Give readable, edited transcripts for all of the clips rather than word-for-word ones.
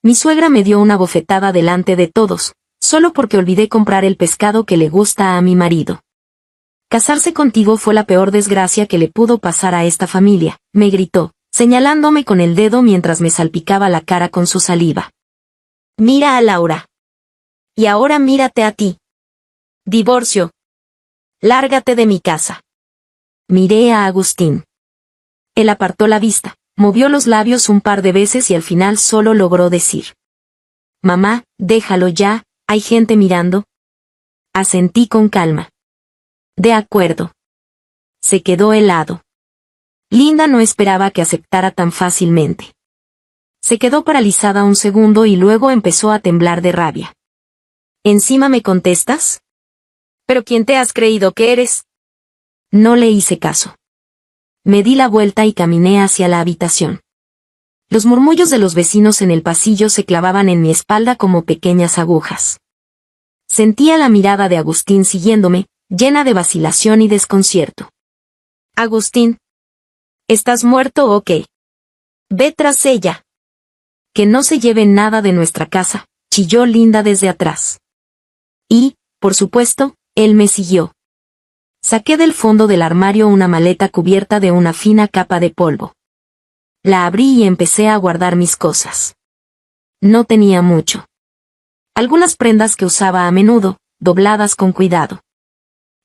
Mi suegra me dio una bofetada delante de todos, solo porque olvidé comprar el pescado que le gusta a mi marido. Casarse contigo fue la peor desgracia que le pudo pasar a esta familia, me gritó, señalándome con el dedo mientras me salpicaba la cara con su saliva. Mira a Laura. Y ahora mírate a ti. Divorcio. Lárgate de mi casa. Miré a Agustín. Él apartó la vista, movió los labios un par de veces y al final solo logró decir: Mamá, déjalo ya, hay gente mirando. Asentí con calma. De acuerdo. Se quedó helado. Linda no esperaba que aceptara tan fácilmente. Se quedó paralizada un segundo y luego empezó a temblar de rabia. ¿Encima me contestas? ¿Pero quién te has creído que eres? No le hice caso. Me di la vuelta y caminé hacia la habitación. Los murmullos de los vecinos en el pasillo se clavaban en mi espalda como pequeñas agujas. Sentía la mirada de Agustín siguiéndome, llena de vacilación y desconcierto. Agustín. ¿Estás muerto o qué? Ve tras ella. Que no se lleve nada de nuestra casa, chilló Linda desde atrás. Y, por supuesto, él me siguió. Saqué del fondo del armario una maleta cubierta de una fina capa de polvo. La abrí y empecé a guardar mis cosas. No tenía mucho. Algunas prendas que usaba a menudo, dobladas con cuidado.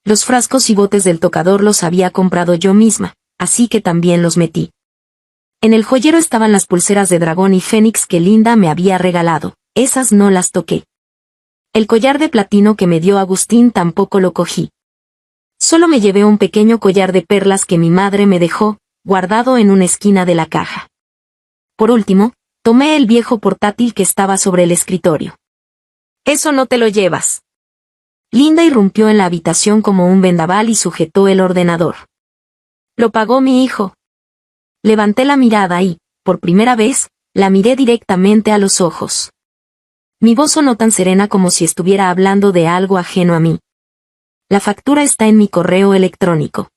Los frascos y botes del tocador los había comprado yo misma, así que también los metí. En el joyero estaban las pulseras de dragón y fénix que Linda me había regalado, esas no las toqué. El collar de platino que me dio Agustín tampoco lo cogí. Solo me llevé un pequeño collar de perlas que mi madre me dejó, guardado en una esquina de la caja. Por último, tomé el viejo portátil que estaba sobre el escritorio. Eso no te lo llevas. Linda irrumpió en la habitación como un vendaval y sujetó el ordenador. Lo pagó mi hijo. Levanté la mirada y, por primera vez, la miré directamente a los ojos. Mi voz sonó tan serena como si estuviera hablando de algo ajeno a mí. La factura está en mi correo electrónico.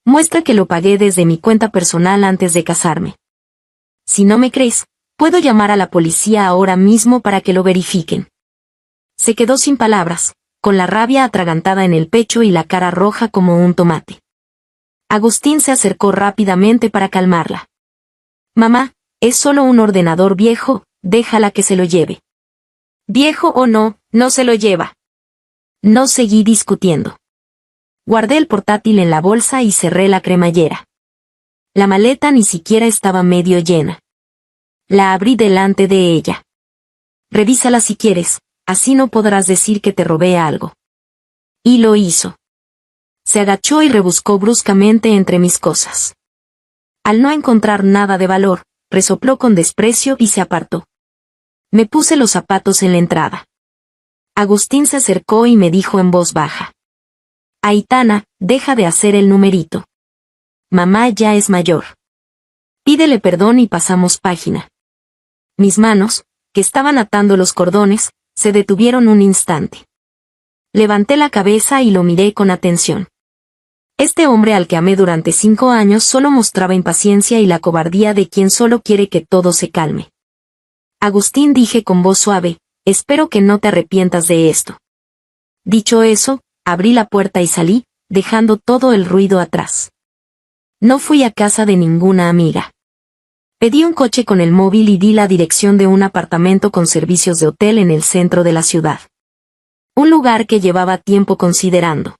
Muestra que lo pagué desde mi cuenta personal antes de casarme. Si no me crees, puedo llamar a la policía ahora mismo para que lo verifiquen. Se quedó sin palabras, con la rabia atragantada en el pecho y la cara roja como un tomate. Agustín se acercó rápidamente para calmarla. Mamá, es solo un ordenador viejo, déjala que se lo lleve. Viejo o no, no se lo lleva. No seguí discutiendo. Guardé el portátil en la bolsa y cerré la cremallera. La maleta ni siquiera estaba medio llena. La abrí delante de ella. Revísala si quieres, así no podrás decir que te robé algo. Y lo hizo. Se agachó y rebuscó bruscamente entre mis cosas. Al no encontrar nada de valor, resopló con desprecio y se apartó. Me puse los zapatos en la entrada. Agustín se acercó y me dijo en voz baja: Aitana, deja de hacer el numerito. Mamá ya es mayor. Pídele perdón y pasamos página. Mis manos, que estaban atando los cordones, se detuvieron un instante. Levanté la cabeza y lo miré con atención. Este hombre al que amé durante 5 años solo mostraba impaciencia y la cobardía de quien solo quiere que todo se calme. Agustín, dije con voz suave, espero que no te arrepientas de esto. Dicho eso, abrí la puerta y salí, dejando todo el ruido atrás. No fui a casa de ninguna amiga. Pedí un coche con el móvil y di la dirección de un apartamento con servicios de hotel en el centro de la ciudad. Un lugar que llevaba tiempo considerando.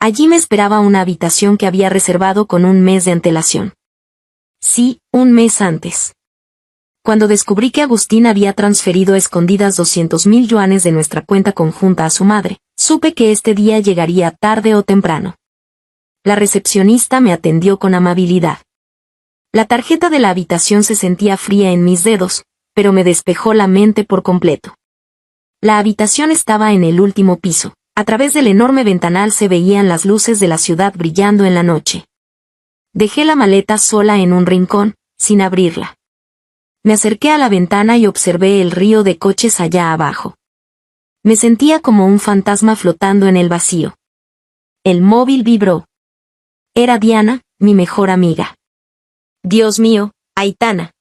Allí me esperaba una habitación que había reservado con un mes de antelación. Sí, un mes antes. Cuando descubrí que Agustín había transferido a escondidas 200.000 yuanes de nuestra cuenta conjunta a su madre, supe que este día llegaría tarde o temprano. La recepcionista me atendió con amabilidad. La tarjeta de la habitación se sentía fría en mis dedos, pero me despejó la mente por completo. La habitación estaba en el último piso. A través del enorme ventanal se veían las luces de la ciudad brillando en la noche. Dejé la maleta sola en un rincón, sin abrirla. Me acerqué a la ventana y observé el río de coches allá abajo. Me sentía como un fantasma flotando en el vacío. El móvil vibró. Era Diana, mi mejor amiga. Dios mío, Aitana.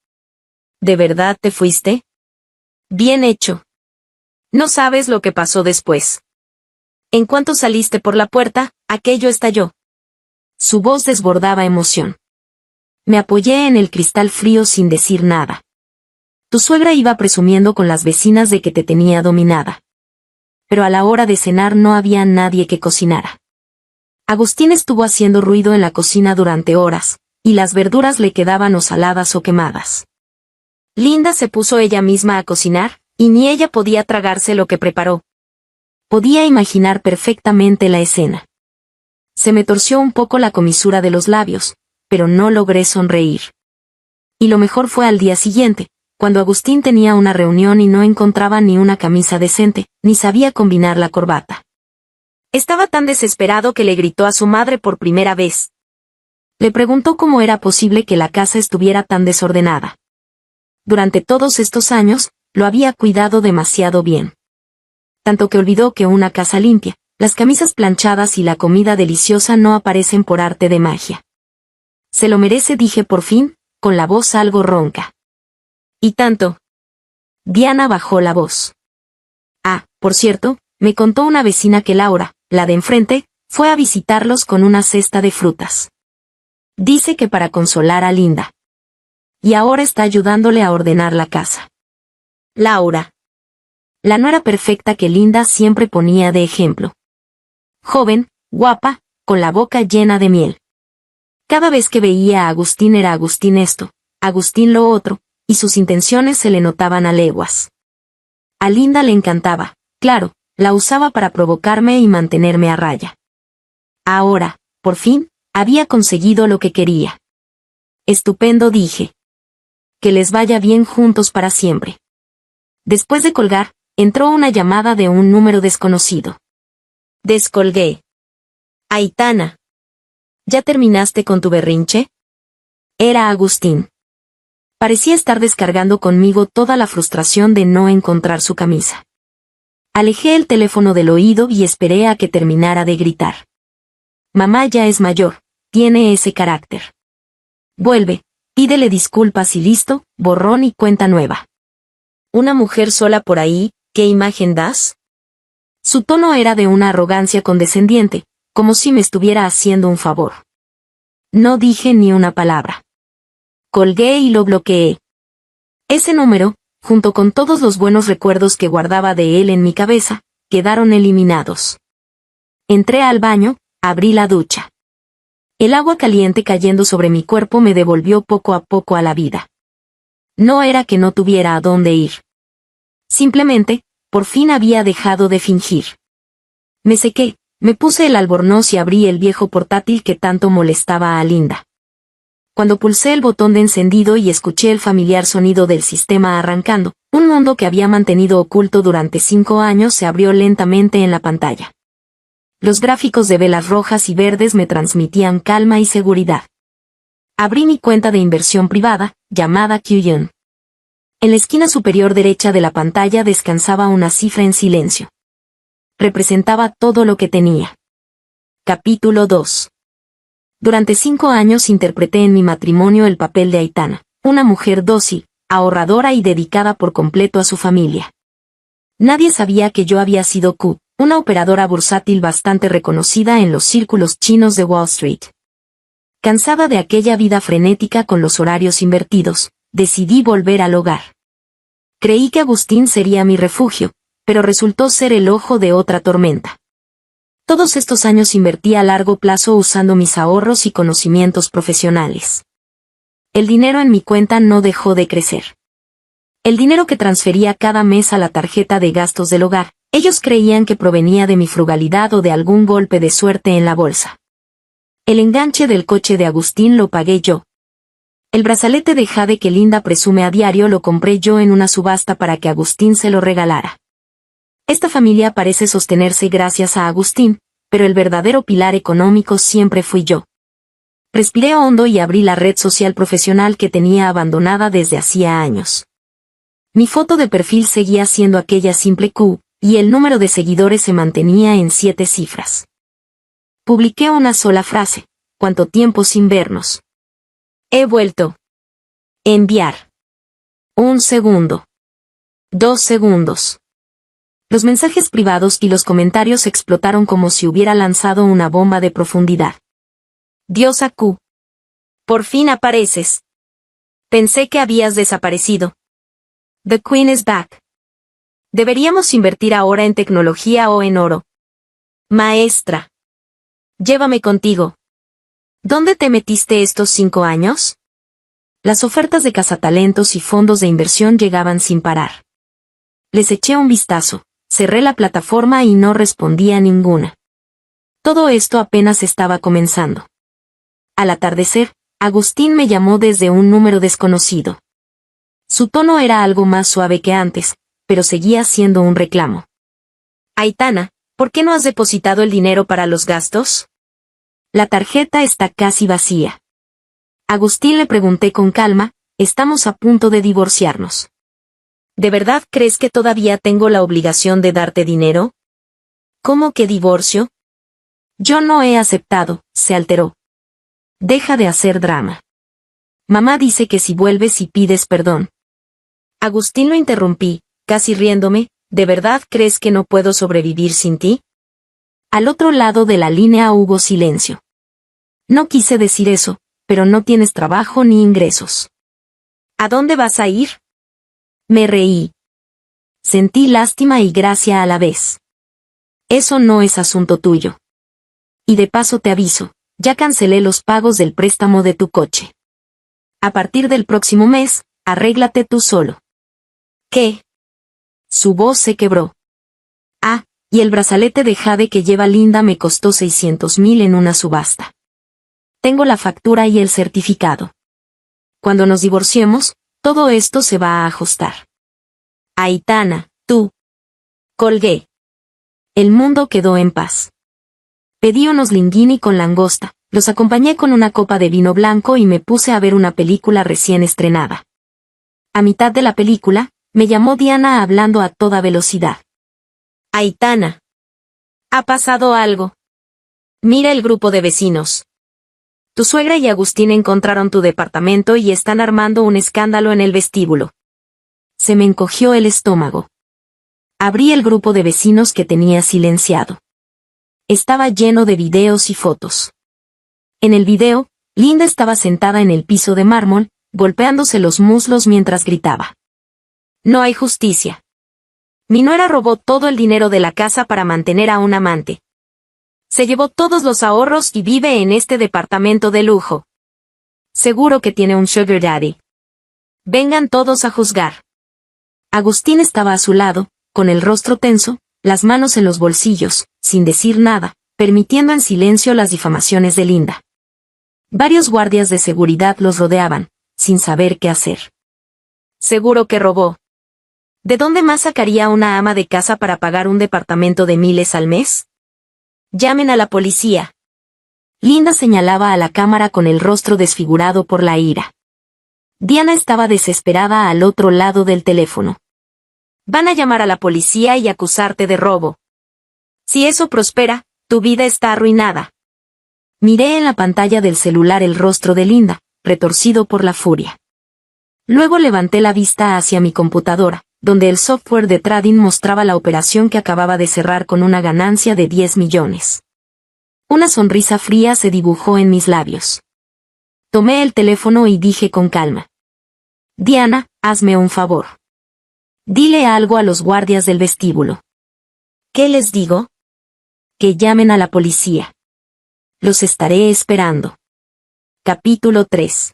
¿De verdad te fuiste? Bien hecho. No sabes lo que pasó después. En cuanto saliste por la puerta, aquello estalló. Su voz desbordaba emoción. Me apoyé en el cristal frío sin decir nada. Tu suegra iba presumiendo con las vecinas de que te tenía dominada. Pero a la hora de cenar no había nadie que cocinara. Agustín estuvo haciendo ruido en la cocina durante horas, y las verduras le quedaban o saladas o quemadas. Linda se puso ella misma a cocinar, y ni ella podía tragarse lo que preparó. Podía imaginar perfectamente la escena. Se me torció un poco la comisura de los labios, pero no logré sonreír. Y lo mejor fue al día siguiente, cuando Agustín tenía una reunión y no encontraba ni una camisa decente, ni sabía combinar la corbata. Estaba tan desesperado que le gritó a su madre por primera vez. Le preguntó cómo era posible que la casa estuviera tan desordenada. Durante todos estos años, lo había cuidado demasiado bien. Tanto que olvidó que una casa limpia, las camisas planchadas y la comida deliciosa no aparecen por arte de magia. Se lo merece, dije por fin, con la voz algo ronca. ¿Y tanto? Diana bajó la voz. Ah, por cierto, me contó una vecina que Laura, la de enfrente, fue a visitarlos con una cesta de frutas. Dice que para consolar a Linda. Y ahora está ayudándole a ordenar la casa. Laura. La nuera perfecta que Linda siempre ponía de ejemplo. Joven, guapa, con la boca llena de miel. Cada vez que veía a Agustín era Agustín esto, Agustín lo otro, y sus intenciones se le notaban a leguas. A Linda le encantaba, claro, la usaba para provocarme y mantenerme a raya. Ahora, por fin, había conseguido lo que quería. Estupendo, dije. Que les vaya bien juntos para siempre. Después de colgar, entró una llamada de un número desconocido. Descolgué. Aitana. ¿Ya terminaste con tu berrinche? Era Agustín. Parecía estar descargando conmigo toda la frustración de no encontrar su camisa. Alejé el teléfono del oído y esperé a que terminara de gritar. Mamá ya es mayor, tiene ese carácter. Vuelve, pídele disculpas y listo, borrón y cuenta nueva. Una mujer sola por ahí, ¿qué imagen das? Su tono era de una arrogancia condescendiente, como si me estuviera haciendo un favor. No dije ni una palabra. Colgué y lo bloqueé. Ese número, junto con todos los buenos recuerdos que guardaba de él en mi cabeza, quedaron eliminados. Entré al baño, abrí la ducha. El agua caliente cayendo sobre mi cuerpo me devolvió poco a poco a la vida. No era que no tuviera a dónde ir. Simplemente, por fin había dejado de fingir. Me sequé, me puse el albornoz y abrí el viejo portátil que tanto molestaba a Linda. Cuando pulsé el botón de encendido y escuché el familiar sonido del sistema arrancando, un mundo que había mantenido oculto durante 5 años se abrió lentamente en la pantalla. Los gráficos de velas rojas y verdes me transmitían calma y seguridad. Abrí mi cuenta de inversión privada, llamada QYON. En la esquina superior derecha de la pantalla descansaba una cifra en silencio. Representaba todo lo que tenía. Capítulo 2. Durante 5 años interpreté en mi matrimonio el papel de Aitana, una mujer dócil, ahorradora y dedicada por completo a su familia. Nadie sabía que yo había sido Q, una operadora bursátil bastante reconocida en los círculos chinos de Wall Street. Cansada de aquella vida frenética con los horarios invertidos, decidí volver al hogar. Creí que Agustín sería mi refugio, pero resultó ser el ojo de otra tormenta. Todos estos años invertí a largo plazo usando mis ahorros y conocimientos profesionales. El dinero en mi cuenta no dejó de crecer. El dinero que transfería cada mes a la tarjeta de gastos del hogar, ellos creían que provenía de mi frugalidad o de algún golpe de suerte en la bolsa. El enganche del coche de Agustín lo pagué yo. El brazalete de jade que Linda presume a diario lo compré yo en una subasta para que Agustín se lo regalara. Esta familia parece sostenerse gracias a Agustín, pero el verdadero pilar económico siempre fui yo. Respiré hondo y abrí la red social profesional que tenía abandonada desde hacía años. Mi foto de perfil seguía siendo aquella simple Q, y el número de seguidores se mantenía en 7 cifras. Publiqué una sola frase: ¿cuánto tiempo sin vernos? He vuelto. Enviar. Un segundo. 2 segundos. Los mensajes privados y los comentarios explotaron como si hubiera lanzado una bomba de profundidad. Diosa Q. Por fin apareces. Pensé que habías desaparecido. The Queen is back. Deberíamos invertir ahora en tecnología o en oro. Maestra. Llévame contigo. ¿Dónde te metiste estos 5 años? Las ofertas de cazatalentos y fondos de inversión llegaban sin parar. Les eché un vistazo, cerré la plataforma y no respondí a ninguna. Todo esto apenas estaba comenzando. Al atardecer, Agustín me llamó desde un número desconocido. Su tono era algo más suave que antes, pero seguía siendo un reclamo. Aitana, ¿por qué no has depositado el dinero para los gastos? La tarjeta está casi vacía. Agustín, le pregunté con calma, estamos a punto de divorciarnos. ¿De verdad crees que todavía tengo la obligación de darte dinero? ¿Cómo que divorcio? Yo no he aceptado, se alteró. Deja de hacer drama. Mamá dice que si vuelves y pides perdón. Agustín, lo interrumpí, casi riéndome, ¿de verdad crees que no puedo sobrevivir sin ti? Al otro lado de la línea hubo silencio. No quise decir eso, pero no tienes trabajo ni ingresos. ¿A dónde vas a ir? Me reí. Sentí lástima y gracia a la vez. Eso no es asunto tuyo. Y de paso te aviso, ya cancelé los pagos del préstamo de tu coche. A partir del próximo mes, arréglate tú solo. ¿Qué? Su voz se quebró. Ah, y el brazalete de jade que lleva Linda me costó 600,000 en una subasta. Tengo la factura y el certificado. Cuando nos divorciemos, todo esto se va a ajustar. Aitana, tú. Colgué. El mundo quedó en paz. Pedí unos linguini con langosta, los acompañé con una copa de vino blanco y me puse a ver una película recién estrenada. A mitad de la película, me llamó Diana hablando a toda velocidad. Aitana. ¿Ha pasado algo? Mira el grupo de vecinos. Tu suegra y Agustín encontraron tu departamento y están armando un escándalo en el vestíbulo. Se me encogió el estómago. Abrí el grupo de vecinos que tenía silenciado. Estaba lleno de videos y fotos. En el video, Linda estaba sentada en el piso de mármol, golpeándose los muslos mientras gritaba. No hay justicia. Mi nuera robó todo el dinero de la casa para mantener a un amante. Se llevó todos los ahorros y vive en este departamento de lujo. Seguro que tiene un sugar daddy. Vengan todos a juzgar. Agustín estaba a su lado, con el rostro tenso, las manos en los bolsillos, sin decir nada, permitiendo en silencio las difamaciones de Linda. Varios guardias de seguridad los rodeaban, sin saber qué hacer. Seguro que robó. ¿De dónde más sacaría una ama de casa para pagar un departamento de miles al mes? Llamen a la policía. Linda señalaba a la cámara con el rostro desfigurado por la ira. Diana estaba desesperada al otro lado del teléfono. Van a llamar a la policía y acusarte de robo. Si eso prospera, tu vida está arruinada. Miré en la pantalla del celular el rostro de Linda, retorcido por la furia. Luego levanté la vista hacia mi computadora, donde el software de trading mostraba la operación que acababa de cerrar con una ganancia de 10 millones. Una sonrisa fría se dibujó en mis labios. Tomé el teléfono y dije con calma. Diana, hazme un favor. Dile algo a los guardias del vestíbulo. ¿Qué les digo? Que llamen a la policía. Los estaré esperando. Capítulo 3.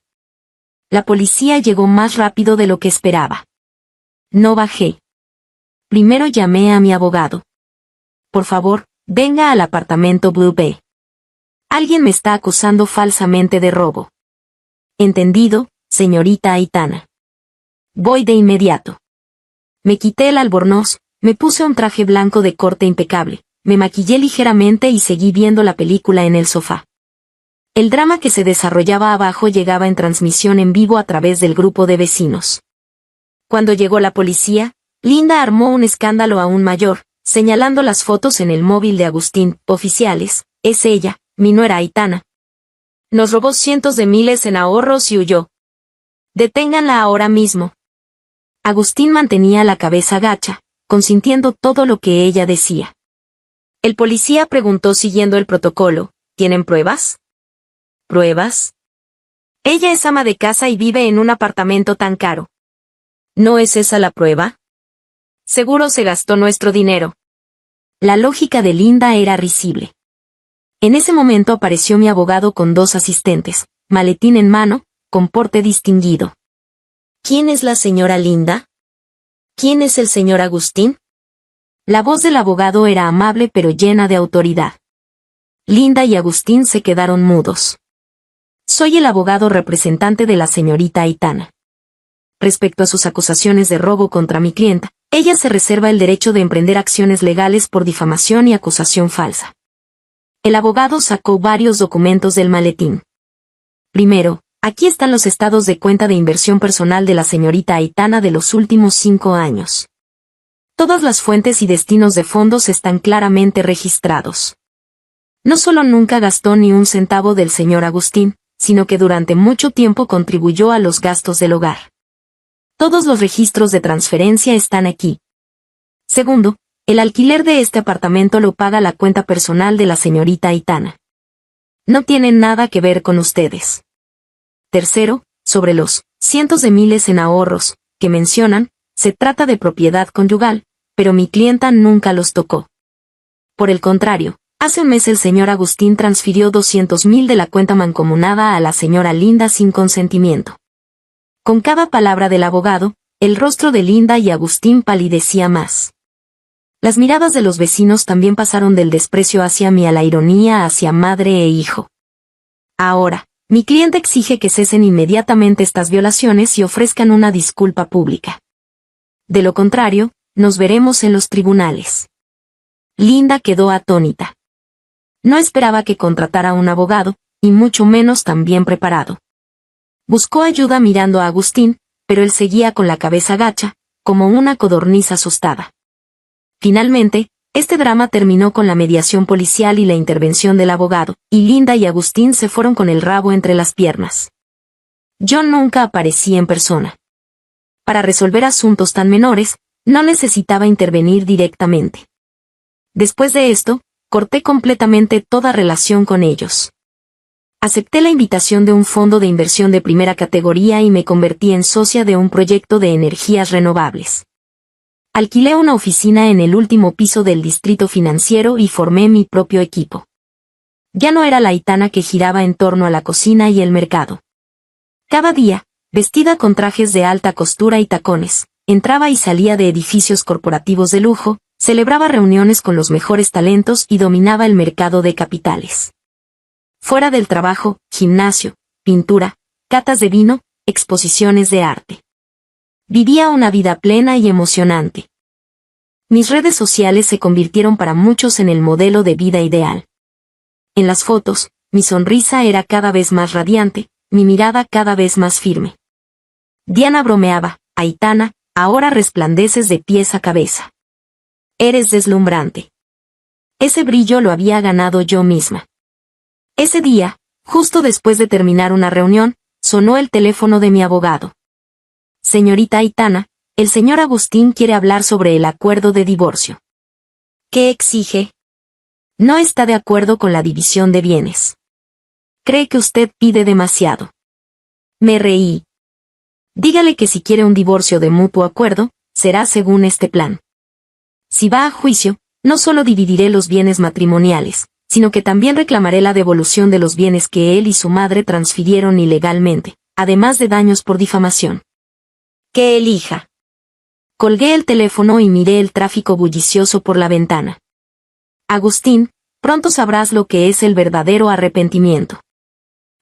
La policía llegó más rápido de lo que esperaba. No bajé. Primero llamé a mi abogado. Por favor, venga al apartamento Blue Bay. Alguien me está acusando falsamente de robo. Entendido, señorita Aitana. Voy de inmediato. Me quité el albornoz, me puse un traje blanco de corte impecable, me maquillé ligeramente y seguí viendo la película en el sofá. El drama que se desarrollaba abajo llegaba en transmisión en vivo a través del grupo de vecinos. Cuando llegó la policía, Linda armó un escándalo aún mayor, señalando las fotos en el móvil de Agustín. Oficiales, es ella, mi nuera Aitana. Nos robó cientos de miles en ahorros y huyó. Deténganla ahora mismo. Agustín mantenía la cabeza gacha, consintiendo todo lo que ella decía. El policía preguntó siguiendo el protocolo, ¿tienen pruebas? ¿Pruebas? Ella es ama de casa y vive en un apartamento tan caro. ¿No es esa la prueba? Seguro se gastó nuestro dinero. La lógica de Linda era risible. En ese momento apareció mi abogado con 2 asistentes, maletín en mano, con porte distinguido. ¿Quién es la señora Linda? ¿Quién es el señor Agustín? La voz del abogado era amable pero llena de autoridad. Linda y Agustín se quedaron mudos. Soy el abogado representante de la señorita Aitana. Respecto a sus acusaciones de robo contra mi clienta, ella se reserva el derecho de emprender acciones legales por difamación y acusación falsa. El abogado sacó varios documentos del maletín. Primero, aquí están los estados de cuenta de inversión personal de la señorita Aitana de los últimos 5 años. Todas las fuentes y destinos de fondos están claramente registrados. No solo nunca gastó ni un centavo del señor Agustín, sino que durante mucho tiempo contribuyó a los gastos del hogar. Todos los registros de transferencia están aquí. Segundo, el alquiler de este apartamento lo paga la cuenta personal de la señorita Aitana. No tiene nada que ver con ustedes. Tercero, sobre los cientos de miles en ahorros que mencionan, se trata de propiedad conyugal, pero mi clienta nunca los tocó. Por el contrario, hace un mes el señor Agustín transfirió 200.000 de la cuenta mancomunada a la señora Linda sin consentimiento. Con cada palabra del abogado, el rostro de Linda y Agustín palidecía más. Las miradas de los vecinos también pasaron del desprecio hacia mí a la ironía hacia madre e hijo. Ahora, mi cliente exige que cesen inmediatamente estas violaciones y ofrezcan una disculpa pública. De lo contrario, nos veremos en los tribunales. Linda quedó atónita. No esperaba que contratara un abogado, y mucho menos tan bien preparado. Buscó ayuda mirando a Agustín, pero él seguía con la cabeza gacha, como una codorniz asustada. Finalmente, este drama terminó con la mediación policial y la intervención del abogado, y Linda y Agustín se fueron con el rabo entre las piernas. Yo nunca aparecí en persona. Para resolver asuntos tan menores, no necesitaba intervenir directamente. Después de esto, corté completamente toda relación con ellos. Acepté la invitación de un fondo de inversión de primera categoría y me convertí en socia de un proyecto de energías renovables. Alquilé una oficina en el último piso del distrito financiero y formé mi propio equipo. Ya no era la Aitana que giraba en torno a la cocina y el mercado. Cada día, vestida con trajes de alta costura y tacones, entraba y salía de edificios corporativos de lujo, celebraba reuniones con los mejores talentos y dominaba el mercado de capitales. Fuera del trabajo, gimnasio, pintura, catas de vino, exposiciones de arte. Vivía una vida plena y emocionante. Mis redes sociales se convirtieron para muchos en el modelo de vida ideal. En las fotos, mi sonrisa era cada vez más radiante, mi mirada cada vez más firme. Diana bromeaba, Aitana, ahora resplandeces de pies a cabeza. Eres deslumbrante. Ese brillo lo había ganado yo misma. Ese día, justo después de terminar una reunión, sonó el teléfono de mi abogado. Señorita Aitana, el señor Agustín quiere hablar sobre el acuerdo de divorcio. ¿Qué exige? No está de acuerdo con la división de bienes. Cree que usted pide demasiado. Me reí. Dígale que si quiere un divorcio de mutuo acuerdo, será según este plan. Si va a juicio, no solo dividiré los bienes matrimoniales, sino que también reclamaré la devolución de los bienes que él y su madre transfirieron ilegalmente, además de daños por difamación. Que elija. Colgué el teléfono y miré el tráfico bullicioso por la ventana. Agustín, pronto sabrás lo que es el verdadero arrepentimiento.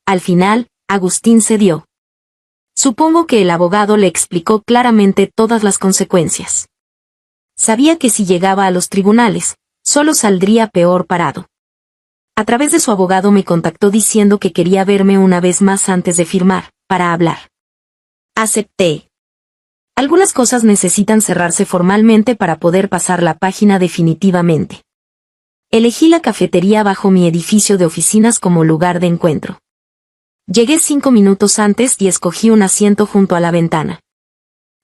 Al final, Agustín cedió. Supongo que el abogado le explicó claramente todas las consecuencias. Sabía que si llegaba a los tribunales, solo saldría peor parado. A través de su abogado me contactó diciendo que quería verme una vez más antes de firmar, para hablar. Acepté. Algunas cosas necesitan cerrarse formalmente para poder pasar la página definitivamente. Elegí la cafetería bajo mi edificio de oficinas como lugar de encuentro. Llegué 5 minutos antes y escogí un asiento junto a la ventana.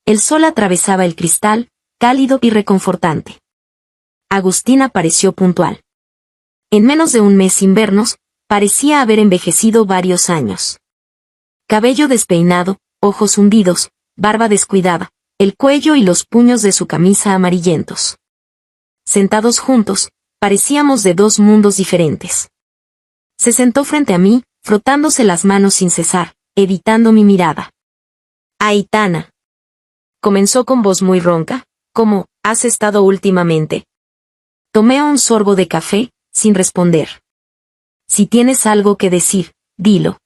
El sol atravesaba el cristal, cálido y reconfortante. Agustín apareció puntual. En menos de un mes sin vernos, parecía haber envejecido varios años. Cabello despeinado, ojos hundidos, barba descuidada, el cuello y los puños de su camisa amarillentos. Sentados juntos, parecíamos de dos mundos diferentes. Se sentó frente a mí, frotándose las manos sin cesar, evitando mi mirada. Aitana. Comenzó con voz muy ronca, ¿cómo has estado últimamente? Tomé un sorbo de café, sin responder. Si tienes algo que decir, dilo.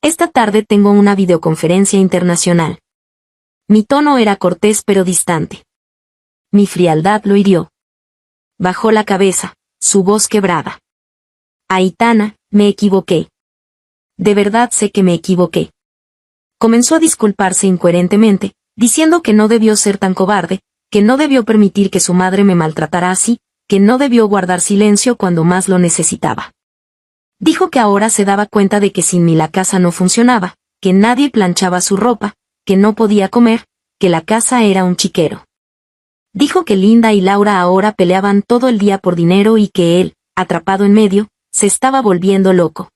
Esta tarde tengo una videoconferencia internacional. Mi tono era cortés pero distante. Mi frialdad lo hirió. Bajó la cabeza, su voz quebrada. Aitana, me equivoqué. De verdad sé que me equivoqué. Comenzó a disculparse incoherentemente, diciendo que no debió ser tan cobarde, que no debió permitir que su madre me maltratara así, que no debió guardar silencio cuando más lo necesitaba. Dijo que ahora se daba cuenta de que sin mí la casa no funcionaba, que nadie planchaba su ropa, que no podía comer, que la casa era un chiquero. Dijo que Linda y Laura ahora peleaban todo el día por dinero y que él, atrapado en medio, se estaba volviendo loco.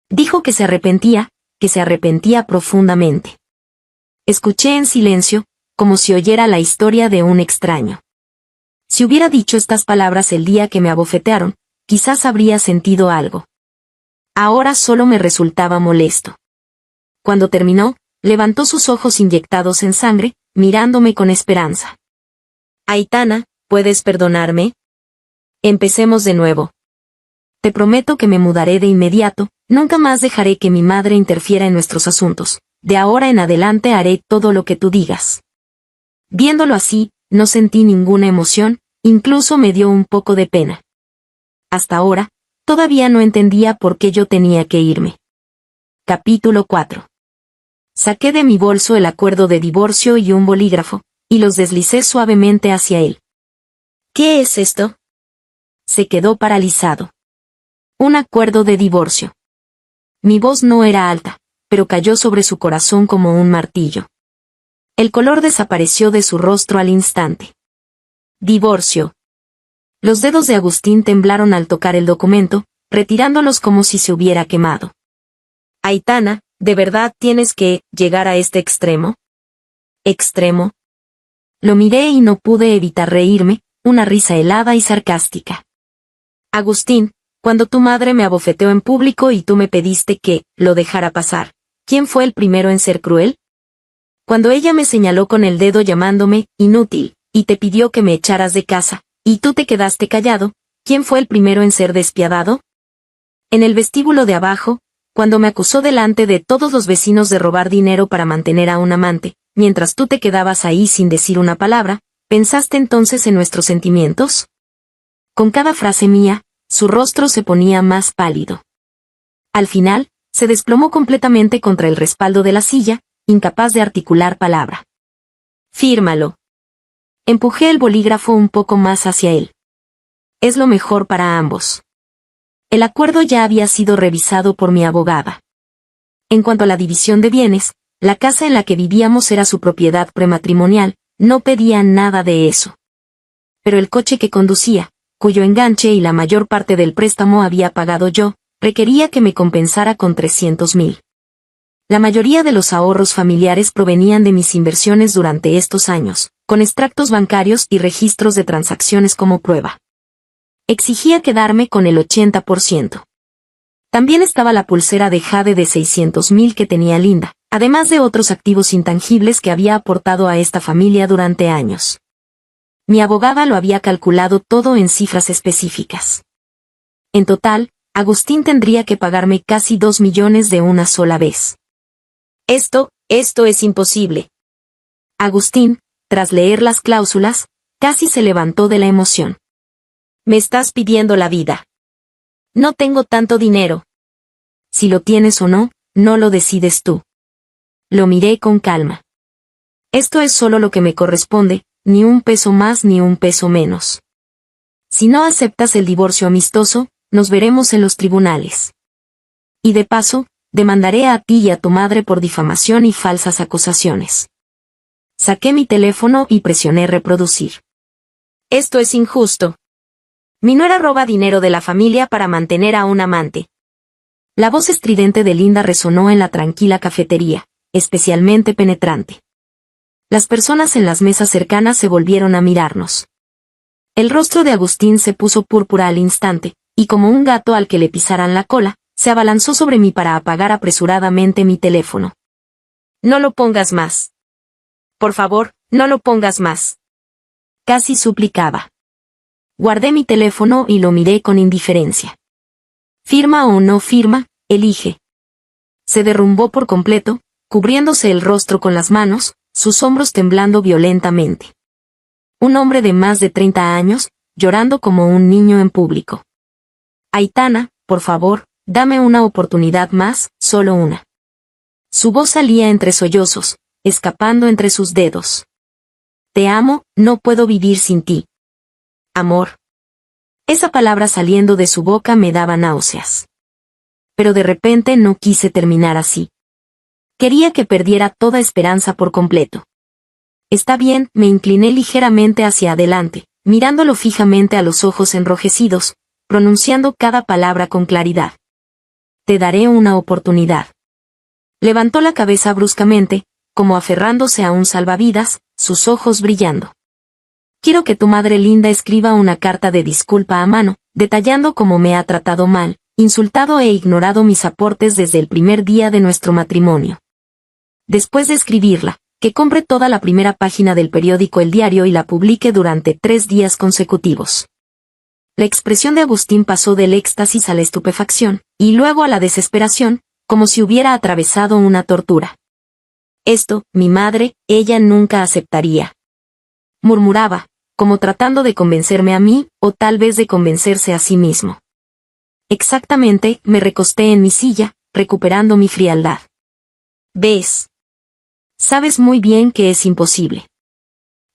Dijo que se arrepentía profundamente. Escuché en silencio, como si oyera la historia de un extraño. Si hubiera dicho estas palabras el día que me abofetearon, quizás habría sentido algo. Ahora solo me resultaba molesto. Cuando terminó, levantó sus ojos inyectados en sangre, mirándome con esperanza. Aitana, ¿puedes perdonarme? Empecemos de nuevo. Te prometo que me mudaré de inmediato, nunca más dejaré que mi madre interfiera en nuestros asuntos. De ahora en adelante haré todo lo que tú digas. Viéndolo así, no sentí ninguna emoción, incluso me dio un poco de pena. Hasta ahora, todavía no entendía por qué yo tenía que irme. Capítulo 4. Saqué de mi bolso el acuerdo de divorcio y un bolígrafo, y los deslicé suavemente hacia él. ¿Qué es esto? Se quedó paralizado. Un acuerdo de divorcio. Mi voz no era alta, pero cayó sobre su corazón como un martillo. El color desapareció de su rostro al instante. Divorcio. Los dedos de Agustín temblaron al tocar el documento, retirándolos como si se hubiera quemado. Aitana, ¿de verdad tienes que llegar a este extremo? ¿Extremo? Lo miré y no pude evitar reírme, una risa helada y sarcástica. Agustín, cuando tu madre me abofeteó en público y tú me pediste que lo dejara pasar, ¿quién fue el primero en ser cruel? Cuando ella me señaló con el dedo llamándome inútil, y te pidió que me echaras de casa, y tú te quedaste callado, ¿quién fue el primero en ser despiadado? En el vestíbulo de abajo, cuando me acusó delante de todos los vecinos de robar dinero para mantener a un amante, mientras tú te quedabas ahí sin decir una palabra, ¿pensaste entonces en nuestros sentimientos? Con cada frase mía, su rostro se ponía más pálido. Al final, se desplomó completamente contra el respaldo de la silla, incapaz de articular palabra. Fírmalo. Empujé el bolígrafo un poco más hacia él. Es lo mejor para ambos. El acuerdo ya había sido revisado por mi abogada. En cuanto a la división de bienes, la casa en la que vivíamos era su propiedad prematrimonial, no pedía nada de eso. Pero el coche que conducía, cuyo enganche y la mayor parte del préstamo había pagado yo, requería que me compensara con 300.000. La mayoría de los ahorros familiares provenían de mis inversiones durante estos años, con extractos bancarios y registros de transacciones como prueba. Exigía quedarme con el 80%. También estaba la pulsera de jade de 600.000 que tenía Linda, además de otros activos intangibles que había aportado a esta familia durante años. Mi abogada lo había calculado todo en cifras específicas. En total, Agustín tendría que pagarme casi 2 millones de una sola vez. Esto es imposible. Agustín, tras leer las cláusulas, casi se levantó de la emoción. Me estás pidiendo la vida. No tengo tanto dinero. Si lo tienes o no, no lo decides tú. Lo miré con calma. Esto es solo lo que me corresponde, ni un peso más ni un peso menos. Si no aceptas el divorcio amistoso, nos veremos en los tribunales. Y de paso, demandaré a ti y a tu madre por difamación y falsas acusaciones. Saqué mi teléfono y presioné reproducir. Esto es injusto. Mi nuera roba dinero de la familia para mantener a un amante. La voz estridente de Linda resonó en la tranquila cafetería, especialmente penetrante. Las personas en las mesas cercanas se volvieron a mirarnos. El rostro de Agustín se puso púrpura al instante, y como un gato al que le pisaran la cola, se abalanzó sobre mí para apagar apresuradamente mi teléfono. No lo pongas más. Por favor, no lo pongas más. Casi suplicaba. Guardé mi teléfono y lo miré con indiferencia. Firma o no firma, elige. Se derrumbó por completo, cubriéndose el rostro con las manos, sus hombros temblando violentamente. Un hombre de más de 30 años, llorando como un niño en público. Aitana, por favor, dame una oportunidad más, solo una. Su voz salía entre sollozos, escapando entre sus dedos. Te amo, no puedo vivir sin ti. Amor. Esa palabra saliendo de su boca me daba náuseas. Pero de repente no quise terminar así. Quería que perdiera toda esperanza por completo. Está bien, me incliné ligeramente hacia adelante, mirándolo fijamente a los ojos enrojecidos, pronunciando cada palabra con claridad. Te daré una oportunidad. Levantó la cabeza bruscamente, como aferrándose a un salvavidas, sus ojos brillando. Quiero que tu madre Linda escriba una carta de disculpa a mano, detallando cómo me ha tratado mal, insultado e ignorado mis aportes desde el primer día de nuestro matrimonio. Después de escribirla, que compre toda la primera página del periódico El Diario y la publique durante 3 días consecutivos. La expresión de Agustín pasó del éxtasis a la estupefacción, y luego a la desesperación, como si hubiera atravesado una tortura. Esto, mi madre, ella nunca aceptaría. Murmuraba, como tratando de convencerme a mí, o tal vez de convencerse a sí mismo. Exactamente, me recosté en mi silla, recuperando mi frialdad. ¿Ves? Sabes muy bien que es imposible.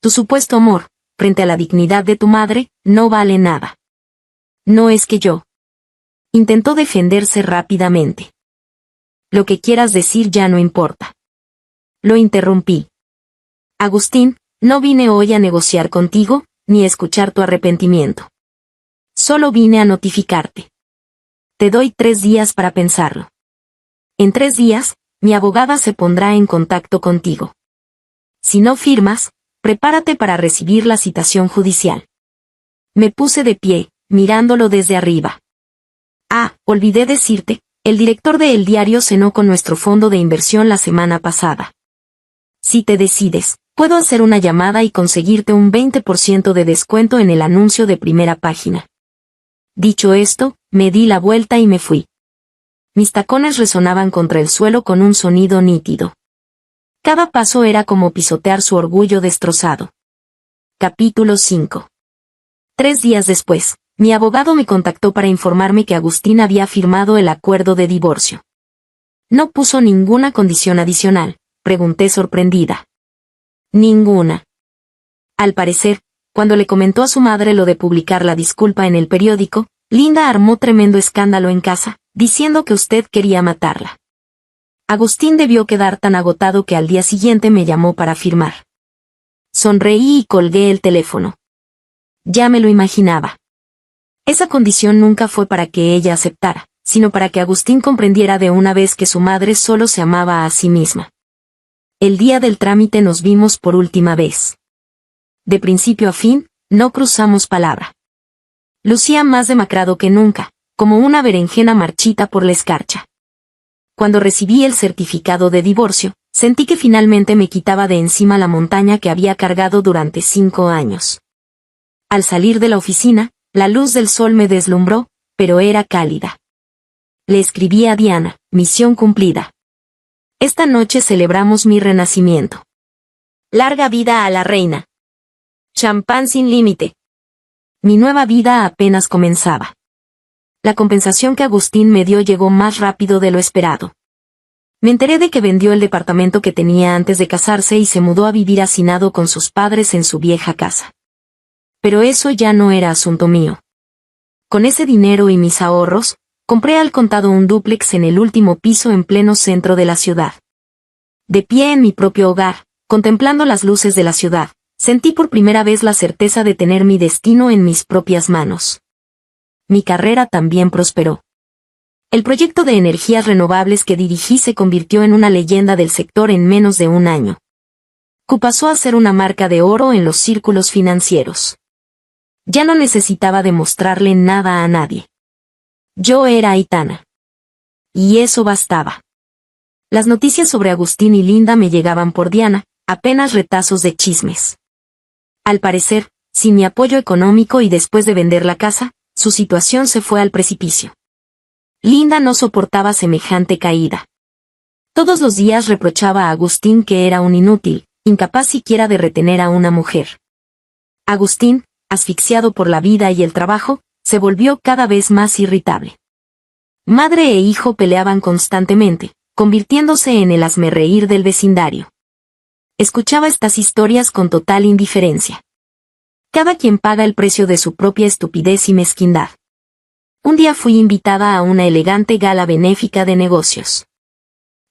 Tu supuesto amor, frente a la dignidad de tu madre, no vale nada. No es que yo. Intentó defenderse rápidamente. Lo que quieras decir ya no importa. Lo interrumpí. Agustín, no vine hoy a negociar contigo, ni a escuchar tu arrepentimiento. Solo vine a notificarte. Te doy 3 días para pensarlo. En 3 días, mi abogada se pondrá en contacto contigo. Si no firmas, prepárate para recibir la citación judicial. Me puse de pie, mirándolo desde arriba. Ah, olvidé decirte, el director de El Diario cenó con nuestro fondo de inversión la semana pasada. Si te decides, puedo hacer una llamada y conseguirte un 20% de descuento en el anuncio de primera página. Dicho esto, me di la vuelta y me fui. Mis tacones resonaban contra el suelo con un sonido nítido. Cada paso era como pisotear su orgullo destrozado. Capítulo 5. 3 días después, mi abogado me contactó para informarme que Agustín había firmado el acuerdo de divorcio. ¿No puso ninguna condición adicional?, pregunté sorprendida. Ninguna. Al parecer, cuando le comentó a su madre lo de publicar la disculpa en el periódico, Linda armó tremendo escándalo en casa, diciendo que usted quería matarla. Agustín debió quedar tan agotado que al día siguiente me llamó para firmar. Sonreí y colgué el teléfono. Ya me lo imaginaba. Esa condición nunca fue para que ella aceptara, sino para que Agustín comprendiera de una vez que su madre solo se amaba a sí misma. El día del trámite nos vimos por última vez. De principio a fin, no cruzamos palabra. Lucía más demacrado que nunca, como una berenjena marchita por la escarcha. Cuando recibí el certificado de divorcio, sentí que finalmente me quitaba de encima la montaña que había cargado durante 5 años. Al salir de la oficina, la luz del sol me deslumbró, pero era cálida. Le escribí a Diana, misión cumplida. Esta noche celebramos mi renacimiento. Larga vida a la reina. Champán sin límite. Mi nueva vida apenas comenzaba. La compensación que Agustín me dio llegó más rápido de lo esperado. Me enteré de que vendió el departamento que tenía antes de casarse y se mudó a vivir hacinado con sus padres en su vieja casa. Pero eso ya no era asunto mío. Con ese dinero y mis ahorros, compré al contado un dúplex en el último piso en pleno centro de la ciudad. De pie en mi propio hogar, Contemplando las luces de la ciudad, sentí por primera vez la certeza de tener mi destino en mis propias manos. Mi carrera también prosperó. El proyecto de energías renovables que dirigí se convirtió en una leyenda del sector en menos de un año. Q pasó a ser una marca de oro en los círculos financieros. Ya no necesitaba demostrarle nada a nadie. Yo era Aitana. Y eso bastaba. Las noticias sobre Agustín y Linda me llegaban por Diana, apenas retazos de chismes. Al parecer, sin mi apoyo económico y después de vender la casa, su situación se fue al precipicio. Linda no soportaba semejante caída. Todos los días reprochaba a Agustín que era un inútil, incapaz siquiera de retener a una mujer. Agustín, asfixiado por la vida y el trabajo, se volvió cada vez más irritable. Madre e hijo peleaban constantemente, convirtiéndose en el hazmerreír del vecindario. Escuchaba estas historias con total indiferencia. Cada quien paga el precio de su propia estupidez y mezquindad. Un día fui invitada a una elegante gala benéfica de negocios.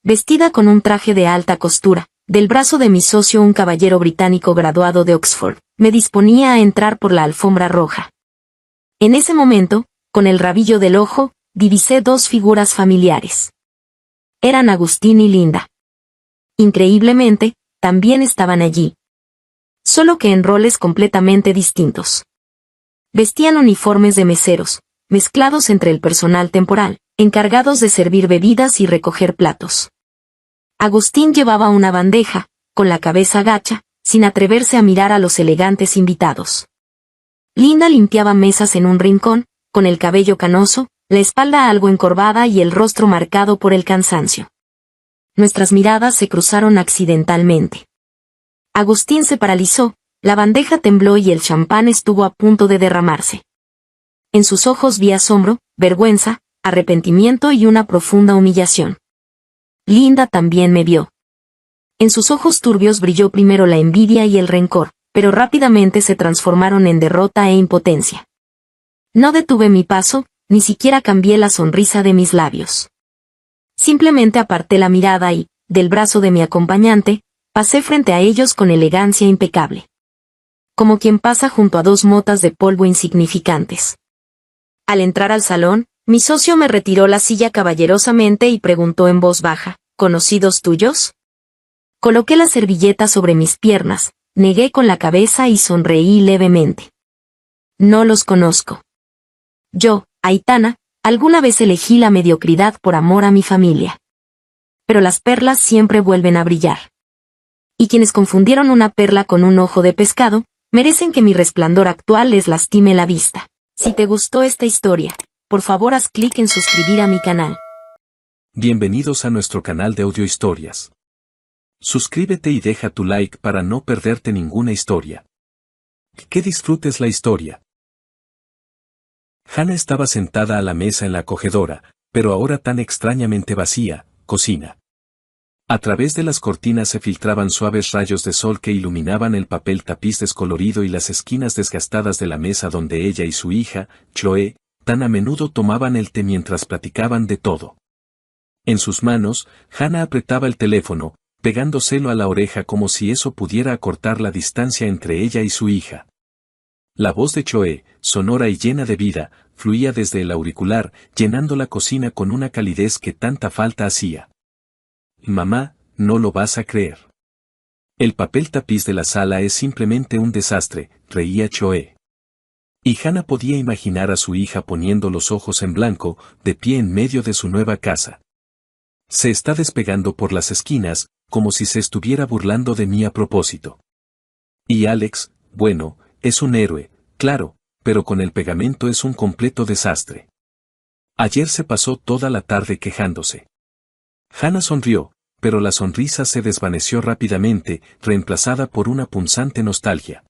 Vestida con un traje de alta costura, del brazo de mi socio un caballero británico graduado de Oxford, me disponía a entrar por la alfombra roja. En ese momento, con el rabillo del ojo, divisé dos figuras familiares. Eran Agustín y Linda. Increíblemente, también estaban allí. Solo que en roles completamente distintos. Vestían uniformes de meseros, mezclados entre el personal temporal, encargados de servir bebidas y recoger platos. Agustín llevaba una bandeja, con la cabeza gacha, sin atreverse a mirar a los elegantes invitados. Linda limpiaba mesas en un rincón, con el cabello canoso, la espalda algo encorvada y el rostro marcado por el cansancio. Nuestras miradas se cruzaron accidentalmente. Agustín se paralizó, la bandeja tembló y el champán estuvo a punto de derramarse. En sus ojos vi asombro, vergüenza, arrepentimiento y una profunda humillación. Linda también me vio. En sus ojos turbios brilló primero la envidia y el rencor, pero rápidamente se transformaron en derrota e impotencia. No detuve mi paso, ni siquiera cambié la sonrisa de mis labios. Simplemente aparté la mirada y, del brazo de mi acompañante, pasé frente a ellos con elegancia impecable. Como quien pasa junto a dos motas de polvo insignificantes. Al entrar al salón, mi socio me retiró la silla caballerosamente y preguntó en voz baja, ¿conocidos tuyos? Coloqué la servilleta sobre mis piernas, negué con la cabeza y sonreí levemente. No los conozco. Yo, Aitana, alguna vez elegí la mediocridad por amor a mi familia. Pero las perlas siempre vuelven a brillar. Y quienes confundieron una perla con un ojo de pescado, merecen que mi resplandor actual les lastime la vista. Si te gustó esta historia, por favor haz clic en suscribir a mi canal. Bienvenidos a nuestro canal de audiohistorias. Suscríbete y deja tu like para no perderte ninguna historia. Que disfrutes la historia. Hannah estaba sentada a la mesa en la acogedora, pero ahora tan extrañamente vacía, cocina. A través de las cortinas se filtraban suaves rayos de sol que iluminaban el papel tapiz descolorido y las esquinas desgastadas de la mesa donde ella y su hija, Chloe, tan a menudo tomaban el té mientras platicaban de todo. En sus manos, Hannah apretaba el teléfono, pegándoselo a la oreja como si eso pudiera acortar la distancia entre ella y su hija. La voz de Chloe, sonora y llena de vida, fluía desde el auricular, llenando la cocina con una calidez que tanta falta hacía. Mamá, no lo vas a creer. El papel tapiz de la sala es simplemente un desastre, reía Chloe. Y Hannah podía imaginar a su hija poniendo los ojos en blanco, de pie en medio de su nueva casa. Se está despegando por las esquinas, como si se estuviera burlando de mí a propósito. Y Alex, bueno, es un héroe, claro, pero con el pegamento es un completo desastre. Ayer se pasó toda la tarde quejándose. Hannah sonrió, pero la sonrisa se desvaneció rápidamente, reemplazada por una punzante nostalgia.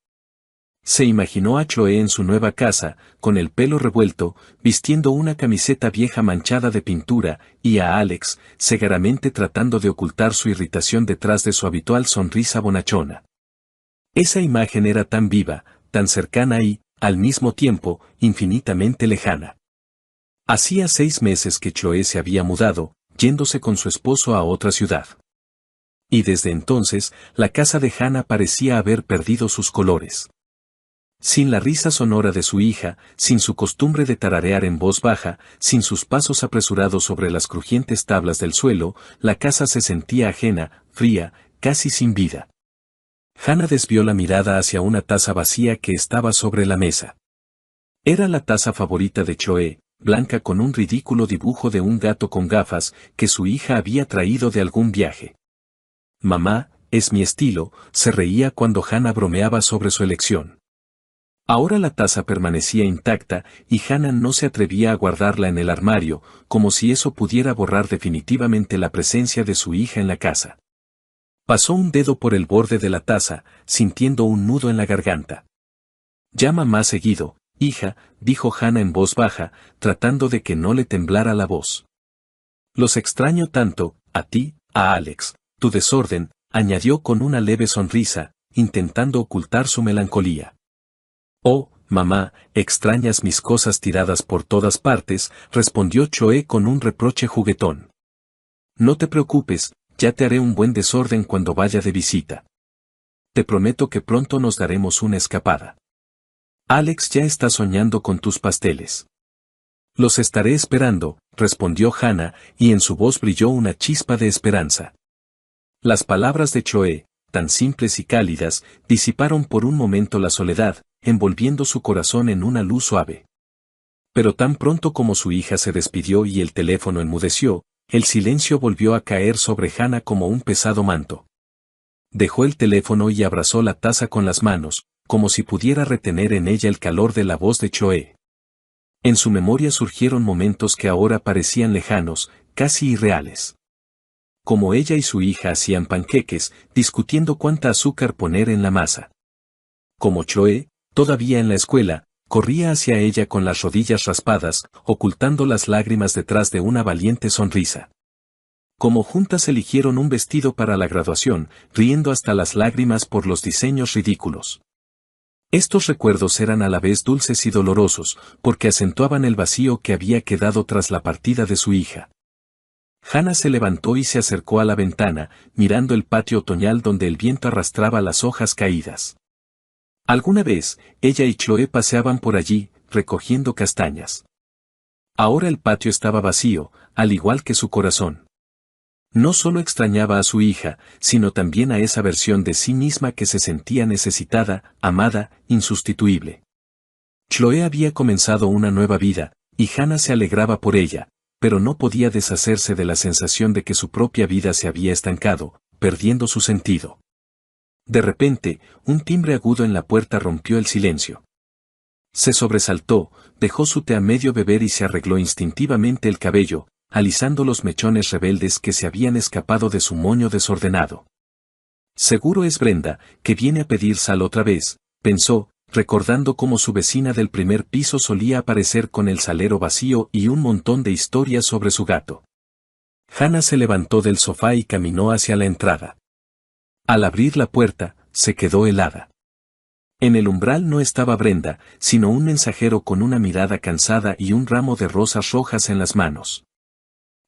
Se imaginó a Chloe en su nueva casa, con el pelo revuelto, vistiendo una camiseta vieja manchada de pintura, y a Alex, cegaramente tratando de ocultar su irritación detrás de su habitual sonrisa bonachona. Esa imagen era tan viva, tan cercana y, al mismo tiempo, infinitamente lejana. Hacía 6 meses que Chloe se había mudado, yéndose con su esposo a otra ciudad. Y desde entonces, la casa de Hannah parecía haber perdido sus colores. Sin la risa sonora de su hija, sin su costumbre de tararear en voz baja, sin sus pasos apresurados sobre las crujientes tablas del suelo, la casa se sentía ajena, fría, casi sin vida. Hannah desvió la mirada hacia una taza vacía que estaba sobre la mesa. Era la taza favorita de Chloe, blanca con un ridículo dibujo de un gato con gafas que su hija había traído de algún viaje. Mamá, es mi estilo, se reía cuando Hannah bromeaba sobre su elección. Ahora la taza permanecía intacta y Hannah no se atrevía a guardarla en el armario, como si eso pudiera borrar definitivamente la presencia de su hija en la casa. Pasó un dedo por el borde de la taza, sintiendo un nudo en la garganta. Llama más seguido, hija, dijo Hannah en voz baja, tratando de que no le temblara la voz. Los extraño tanto, a ti, a Alex. Tu desorden, añadió con una leve sonrisa, intentando ocultar su melancolía. Oh, mamá, extrañas mis cosas tiradas por todas partes, respondió Chloe con un reproche juguetón. No te preocupes, ya te haré un buen desorden cuando vaya de visita. Te prometo que pronto nos daremos una escapada. Alex ya está soñando con tus pasteles. Los estaré esperando, respondió Hannah, y en su voz brilló una chispa de esperanza. Las palabras de Chloe, tan simples y cálidas, disiparon por un momento la soledad, envolviendo su corazón en una luz suave. Pero tan pronto como su hija se despidió y el teléfono enmudeció, el silencio volvió a caer sobre Hannah como un pesado manto. Dejó el teléfono y abrazó la taza con las manos, como si pudiera retener en ella el calor de la voz de Chloe. En su memoria surgieron momentos que ahora parecían lejanos, casi irreales. Como ella y su hija hacían panqueques, discutiendo cuánta azúcar poner en la masa. Como Chloe, todavía en la escuela, corría hacia ella con las rodillas raspadas, ocultando las lágrimas detrás de una valiente sonrisa. Como juntas eligieron un vestido para la graduación, riendo hasta las lágrimas por los diseños ridículos. Estos recuerdos eran a la vez dulces y dolorosos, porque acentuaban el vacío que había quedado tras la partida de su hija. Hannah se levantó y se acercó a la ventana, mirando el patio otoñal donde el viento arrastraba las hojas caídas. Alguna vez, ella y Chloe paseaban por allí, recogiendo castañas. Ahora el patio estaba vacío, al igual que su corazón. No solo extrañaba a su hija, sino también a esa versión de sí misma que se sentía necesitada, amada, insustituible. Chloe había comenzado una nueva vida, y Hannah se alegraba por ella, pero no podía deshacerse de la sensación de que su propia vida se había estancado, perdiendo su sentido. De repente, un timbre agudo en la puerta rompió el silencio. Se sobresaltó, dejó su té a medio beber y se arregló instintivamente el cabello, alisando los mechones rebeldes que se habían escapado de su moño desordenado. Seguro es Brenda, que viene a pedir sal otra vez, pensó, recordando cómo su vecina del primer piso solía aparecer con el salero vacío y un montón de historias sobre su gato. Hannah se levantó del sofá y caminó hacia la entrada. Al abrir la puerta, se quedó helada. En el umbral no estaba Brenda, sino un mensajero con una mirada cansada y un ramo de rosas rojas en las manos.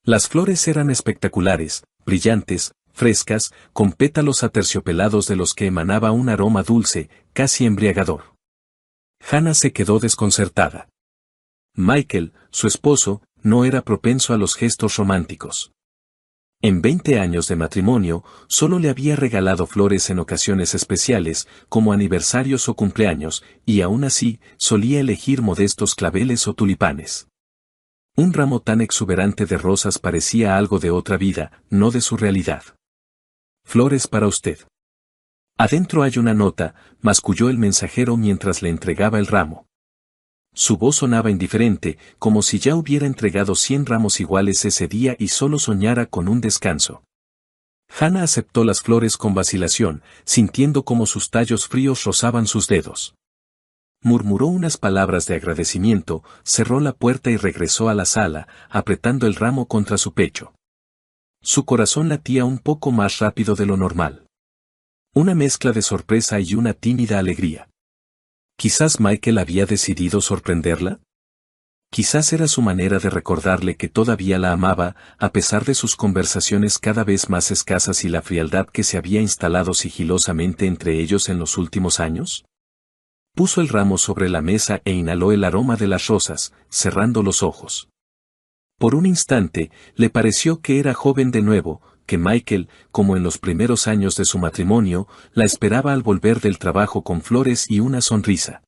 Las flores eran espectaculares, brillantes, frescas, con pétalos aterciopelados de los que emanaba un aroma dulce, casi embriagador. Hannah se quedó desconcertada. Michael, su esposo, no era propenso a los gestos románticos. En 20 años de matrimonio, solo le había regalado flores en ocasiones especiales, como aniversarios o cumpleaños, y aún así, solía elegir modestos claveles o tulipanes. Un ramo tan exuberante de rosas parecía algo de otra vida, no de su realidad. Flores para usted. Adentro hay una nota, masculló el mensajero mientras le entregaba el ramo. Su voz sonaba indiferente, como si ya hubiera entregado 100 ramos iguales ese día y solo soñara con un descanso. Hannah aceptó las flores con vacilación, sintiendo como sus tallos fríos rozaban sus dedos. Murmuró unas palabras de agradecimiento, cerró la puerta y regresó a la sala, apretando el ramo contra su pecho. Su corazón latía un poco más rápido de lo normal. Una mezcla de sorpresa y una tímida alegría. ¿Quizás Michael había decidido sorprenderla? Quizás era su manera de recordarle que todavía la amaba, a pesar de sus conversaciones cada vez más escasas y la frialdad que se había instalado sigilosamente entre ellos en los últimos años. Puso el ramo sobre la mesa e inhaló el aroma de las rosas, cerrando los ojos. Por un instante, le pareció que era joven de nuevo, que Michael, como en los primeros años de su matrimonio, la esperaba al volver del trabajo con flores y una sonrisa.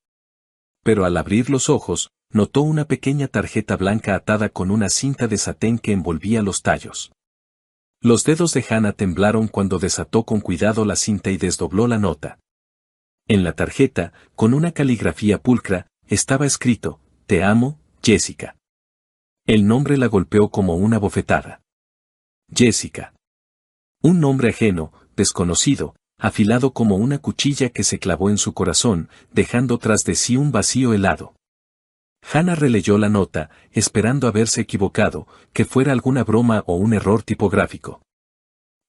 Pero al abrir los ojos, notó una pequeña tarjeta blanca atada con una cinta de satén que envolvía los tallos. Los dedos de Hannah temblaron cuando desató con cuidado la cinta y desdobló la nota. En la tarjeta, con una caligrafía pulcra, estaba escrito: «Te amo, Jessica». El nombre la golpeó como una bofetada. Jessica. Un nombre ajeno, desconocido, afilado como una cuchilla que se clavó en su corazón, dejando tras de sí un vacío helado. Hannah releyó la nota, esperando haberse equivocado, que fuera alguna broma o un error tipográfico.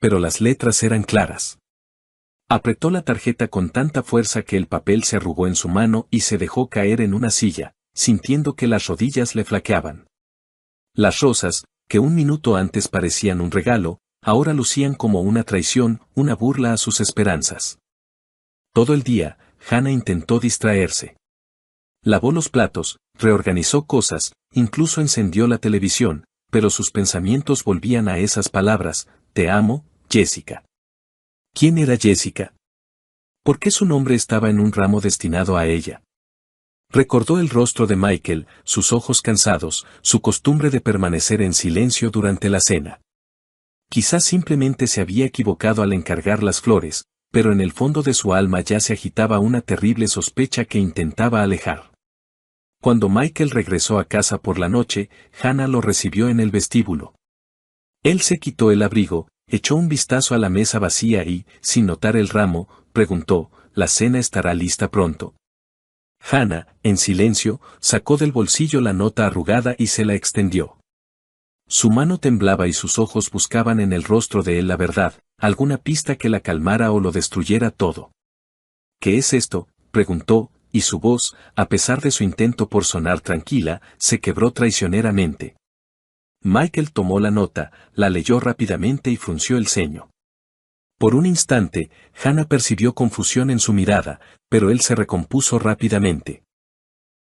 Pero las letras eran claras. Apretó la tarjeta con tanta fuerza que el papel se arrugó en su mano y se dejó caer en una silla, sintiendo que las rodillas le flaqueaban. Las rosas, que un minuto antes parecían un regalo, ahora lucían como una traición, una burla a sus esperanzas. Todo el día, Hannah intentó distraerse. Lavó los platos, reorganizó cosas, incluso encendió la televisión, pero sus pensamientos volvían a esas palabras: «Te amo, Jessica». ¿Quién era Jessica? ¿Por qué su nombre estaba en un ramo destinado a ella? Recordó el rostro de Michael, sus ojos cansados, su costumbre de permanecer en silencio durante la cena. Quizás simplemente se había equivocado al encargar las flores, pero en el fondo de su alma ya se agitaba una terrible sospecha que intentaba alejar. Cuando Michael regresó a casa por la noche, Hannah lo recibió en el vestíbulo. Él se quitó el abrigo, echó un vistazo a la mesa vacía y, sin notar el ramo, preguntó: «¿La cena estará lista pronto?». Hannah, en silencio, sacó del bolsillo la nota arrugada y se la extendió. Su mano temblaba y sus ojos buscaban en el rostro de él la verdad, alguna pista que la calmara o lo destruyera todo. «¿Qué es esto?», preguntó, y su voz, a pesar de su intento por sonar tranquila, se quebró traicioneramente. Michael tomó la nota, la leyó rápidamente y frunció el ceño. Por un instante, Hannah percibió confusión en su mirada, pero él se recompuso rápidamente.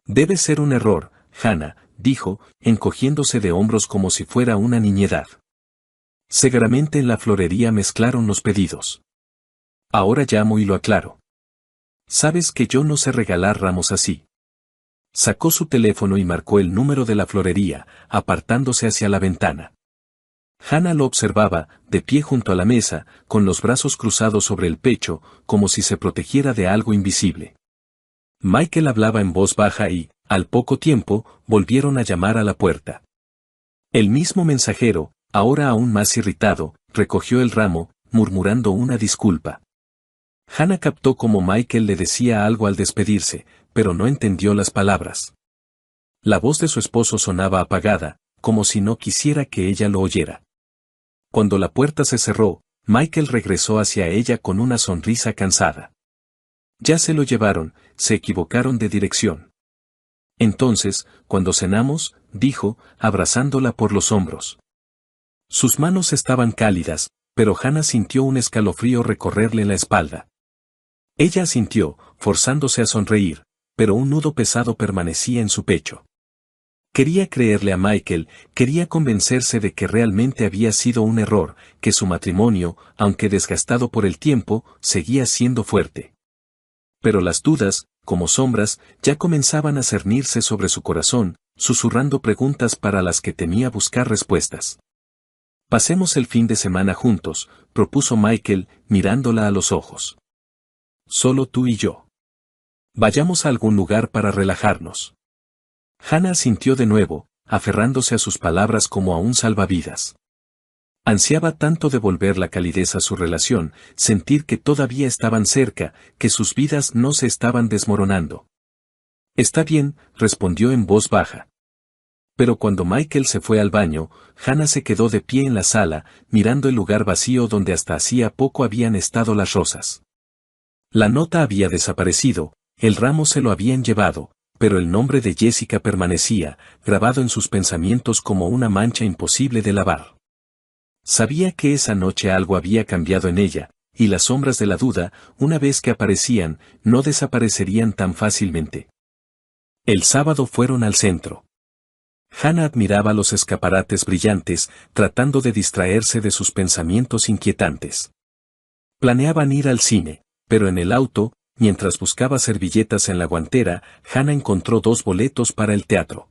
«Debe ser un error, Hannah», dijo, encogiéndose de hombros como si fuera una niñedad. «Seguramente en la florería mezclaron los pedidos. Ahora llamo y lo aclaro. Sabes que yo no sé regalar ramos así». Sacó su teléfono y marcó el número de la florería, apartándose hacia la ventana. Hannah lo observaba, de pie junto a la mesa, con los brazos cruzados sobre el pecho, como si se protegiera de algo invisible. Michael hablaba en voz baja y, al poco tiempo, volvieron a llamar a la puerta. El mismo mensajero, ahora aún más irritado, recogió el ramo, murmurando una disculpa. Hannah captó cómo Michael le decía algo al despedirse, pero no entendió las palabras. La voz de su esposo sonaba apagada, como si no quisiera que ella lo oyera. Cuando la puerta se cerró, Michael regresó hacia ella con una sonrisa cansada. «Ya se lo llevaron, se equivocaron de dirección». «Entonces, cuando cenamos», dijo, abrazándola por los hombros. Sus manos estaban cálidas, pero Hannah sintió un escalofrío recorrerle la espalda. Ella asintió, forzándose a sonreír, pero un nudo pesado permanecía en su pecho. Quería creerle a Michael, quería convencerse de que realmente había sido un error, que su matrimonio, aunque desgastado por el tiempo, seguía siendo fuerte. Pero las dudas, como sombras, ya comenzaban a cernirse sobre su corazón, susurrando preguntas para las que temía buscar respuestas. «Pasemos el fin de semana juntos», propuso Michael, mirándola a los ojos. «Solo tú y yo. Vayamos a algún lugar para relajarnos». Hannah asintió de nuevo, aferrándose a sus palabras como a un salvavidas. Ansiaba tanto devolver la calidez a su relación, sentir que todavía estaban cerca, que sus vidas no se estaban desmoronando. «Está bien», respondió en voz baja. Pero cuando Michael se fue al baño, Hannah se quedó de pie en la sala, mirando el lugar vacío donde hasta hacía poco habían estado las rosas. La nota había desaparecido, el ramo se lo habían llevado, pero el nombre de Jessica permanecía, grabado en sus pensamientos como una mancha imposible de lavar. Sabía que esa noche algo había cambiado en ella, y las sombras de la duda, una vez que aparecían, no desaparecerían tan fácilmente. El sábado fueron al centro. Hannah admiraba los escaparates brillantes, tratando de distraerse de sus pensamientos inquietantes. Planeaban ir al cine, pero en el auto, mientras buscaba servilletas en la guantera, Hannah encontró 2 boletos para el teatro.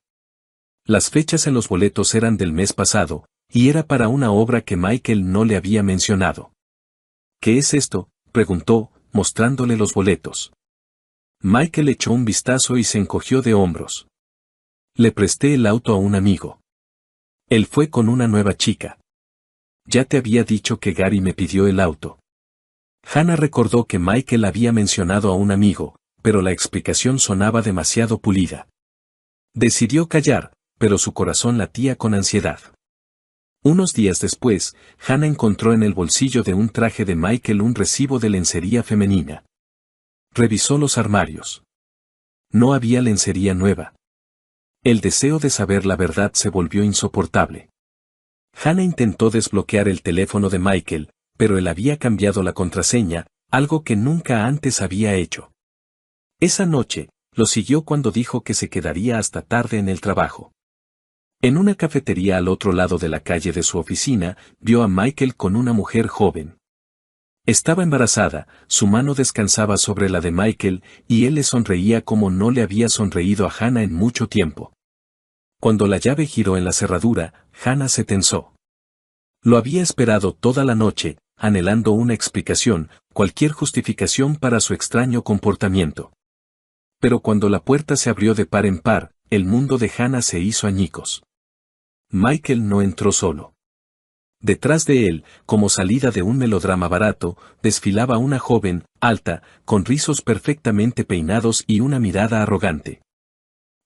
Las fechas en los boletos eran del mes pasado, y era para una obra que Michael no le había mencionado. ¿Qué es esto?, preguntó, mostrándole los boletos. Michael echó un vistazo y se encogió de hombros. Le presté el auto a un amigo. Él fue con una nueva chica. Ya te había dicho que Gary me pidió el auto. Hannah recordó que Michael había mencionado a un amigo, pero la explicación sonaba demasiado pulida. Decidió callar, pero su corazón latía con ansiedad. Unos días después, Hannah encontró en el bolsillo de un traje de Michael un recibo de lencería femenina. Revisó los armarios. No había lencería nueva. El deseo de saber la verdad se volvió insoportable. Hannah intentó desbloquear el teléfono de Michael, pero él había cambiado la contraseña, algo que nunca antes había hecho. Esa noche, lo siguió cuando dijo que se quedaría hasta tarde en el trabajo. En una cafetería al otro lado de la calle de su oficina, vio a Michael con una mujer joven. Estaba embarazada, su mano descansaba sobre la de Michael, y él le sonreía como no le había sonreído a Hannah en mucho tiempo. Cuando la llave giró en la cerradura, Hannah se tensó. Lo había esperado toda la noche, anhelando una explicación, cualquier justificación para su extraño comportamiento. Pero cuando la puerta se abrió de par en par, el mundo de Hannah se hizo añicos. Michael no entró solo. Detrás de él, como salida de un melodrama barato, desfilaba una joven, alta, con rizos perfectamente peinados y una mirada arrogante.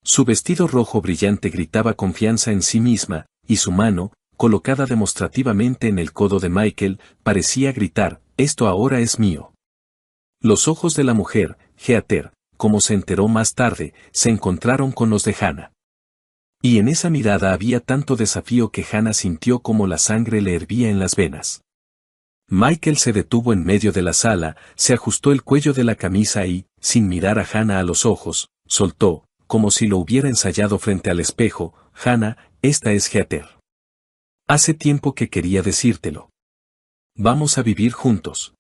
Su vestido rojo brillante gritaba confianza en sí misma, y su mano, colocada demostrativamente en el codo de Michael, parecía gritar, «Esto ahora es mío». Los ojos de la mujer, Heather, como se enteró más tarde, se encontraron con los de Hannah. Y en esa mirada había tanto desafío que Hannah sintió como la sangre le hervía en las venas. Michael se detuvo en medio de la sala, se ajustó el cuello de la camisa y, sin mirar a Hannah a los ojos, soltó, como si lo hubiera ensayado frente al espejo, «Hannah, esta es Heather. Hace tiempo que quería decírtelo. Vamos a vivir juntos.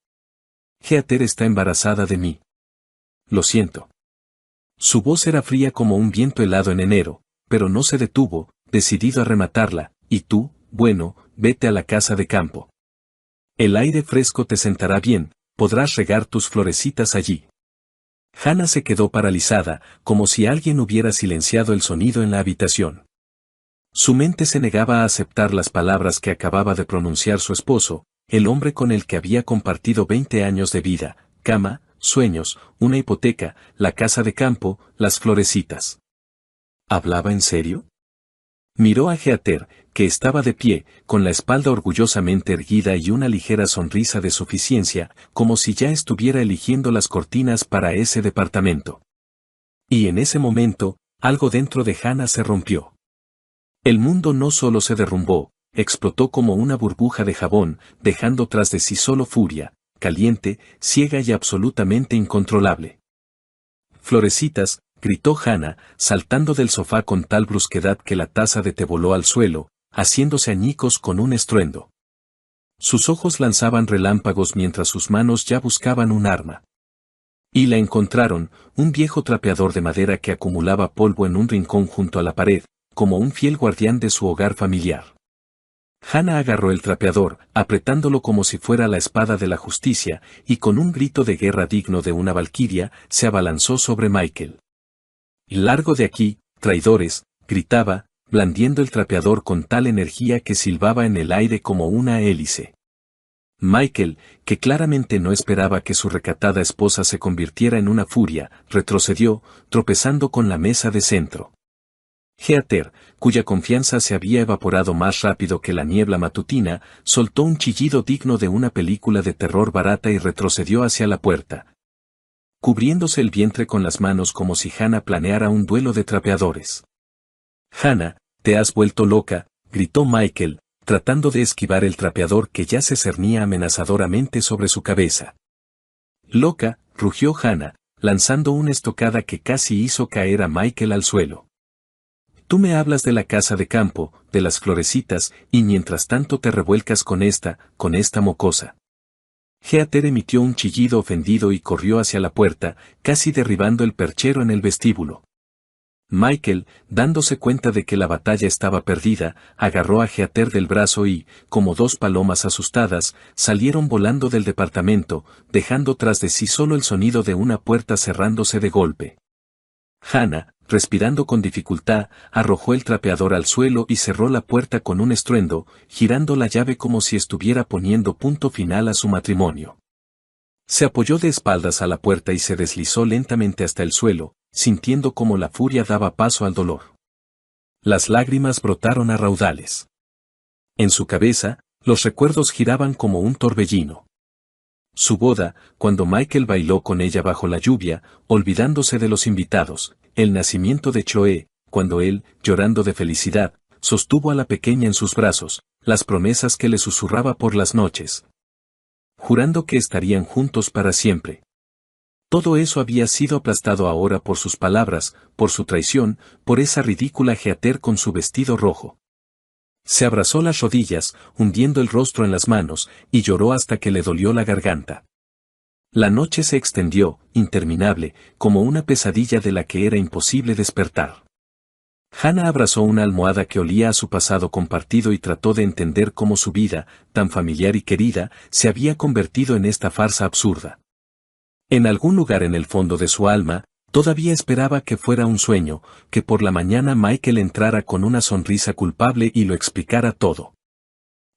Heather está embarazada de mí. Lo siento». Su voz era fría como un viento helado en enero, pero no se detuvo, decidido a rematarla, «Y tú, bueno, vete a la casa de campo. El aire fresco te sentará bien, podrás regar tus florecitas allí». Hannah se quedó paralizada, como si alguien hubiera silenciado el sonido en la habitación. Su mente se negaba a aceptar las palabras que acababa de pronunciar su esposo, el hombre con el que había compartido 20 años de vida, cama, sueños, una hipoteca, la casa de campo, las florecitas. ¿Hablaba en serio? Miró a Heather, que estaba de pie, con la espalda orgullosamente erguida y una ligera sonrisa de suficiencia, como si ya estuviera eligiendo las cortinas para ese departamento. Y en ese momento, algo dentro de Hannah se rompió. El mundo no solo se derrumbó, explotó como una burbuja de jabón, dejando tras de sí solo furia, caliente, ciega y absolutamente incontrolable. «Florecitas», gritó Hannah, saltando del sofá con tal brusquedad que la taza de té voló al suelo, haciéndose añicos con un estruendo. Sus ojos lanzaban relámpagos mientras sus manos ya buscaban un arma. Y la encontraron, un viejo trapeador de madera que acumulaba polvo en un rincón junto a la pared, como un fiel guardián de su hogar familiar. Hannah agarró el trapeador, apretándolo como si fuera la espada de la justicia, y con un grito de guerra digno de una valquiria, se abalanzó sobre Michael. «Largo de aquí, traidores», gritaba, blandiendo el trapeador con tal energía que silbaba en el aire como una hélice. Michael, que claramente no esperaba que su recatada esposa se convirtiera en una furia, retrocedió, tropezando con la mesa de centro. Heather, cuya confianza se había evaporado más rápido que la niebla matutina, soltó un chillido digno de una película de terror barata y retrocedió hacia la puerta. cubriéndose el vientre con las manos como si Hannah planeara un duelo de trapeadores. «Hannah, te has vuelto loca», gritó Michael, tratando de esquivar el trapeador que ya se cernía amenazadoramente sobre su cabeza. «Loca», rugió Hannah, lanzando una estocada que casi hizo caer a Michael al suelo. «Tú me hablas de la casa de campo, de las florecitas, y mientras tanto te revuelcas con esta mocosa». Heather emitió un chillido ofendido y corrió hacia la puerta, casi derribando el perchero en el vestíbulo. Michael, dándose cuenta de que la batalla estaba perdida, agarró a Heather del brazo y, como dos palomas asustadas, salieron volando del departamento, dejando tras de sí solo el sonido de una puerta cerrándose de golpe. Hannah, respirando con dificultad, arrojó el trapeador al suelo y cerró la puerta con un estruendo, girando la llave como si estuviera poniendo punto final a su matrimonio. Se apoyó de espaldas a la puerta y se deslizó lentamente hasta el suelo, sintiendo cómo la furia daba paso al dolor. Las lágrimas brotaron a raudales. En su cabeza, los recuerdos giraban como un torbellino. Su boda, cuando Michael bailó con ella bajo la lluvia, olvidándose de los invitados, el nacimiento de Chloe, cuando él, llorando de felicidad, sostuvo a la pequeña en sus brazos, las promesas que le susurraba por las noches, jurando que estarían juntos para siempre. Todo eso había sido aplastado ahora por sus palabras, por su traición, por esa ridícula Heather con su vestido rojo. Se abrazó las rodillas, hundiendo el rostro en las manos, y lloró hasta que le dolió la garganta. La noche se extendió, interminable, como una pesadilla de la que era imposible despertar. Hannah abrazó una almohada que olía a su pasado compartido y trató de entender cómo su vida, tan familiar y querida, se había convertido en esta farsa absurda. En algún lugar en el fondo de su alma, todavía esperaba que fuera un sueño, que por la mañana Michael entrara con una sonrisa culpable y lo explicara todo.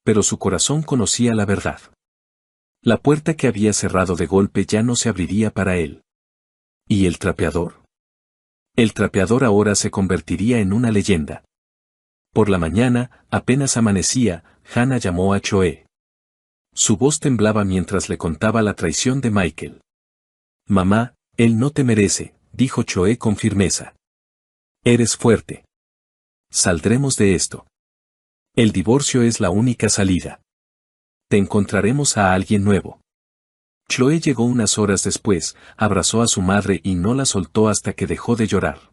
Pero su corazón conocía la verdad. La puerta que había cerrado de golpe ya no se abriría para él. ¿Y el trapeador? El trapeador ahora se convertiría en una leyenda. Por la mañana, apenas amanecía, Hannah llamó a Chloe. Su voz temblaba mientras le contaba la traición de Michael. «Mamá, él no te merece», dijo Chloe con firmeza. «Eres fuerte. Saldremos de esto. El divorcio es la única salida. Te encontraremos a alguien nuevo». Chloe llegó unas horas después, abrazó a su madre y no la soltó hasta que dejó de llorar.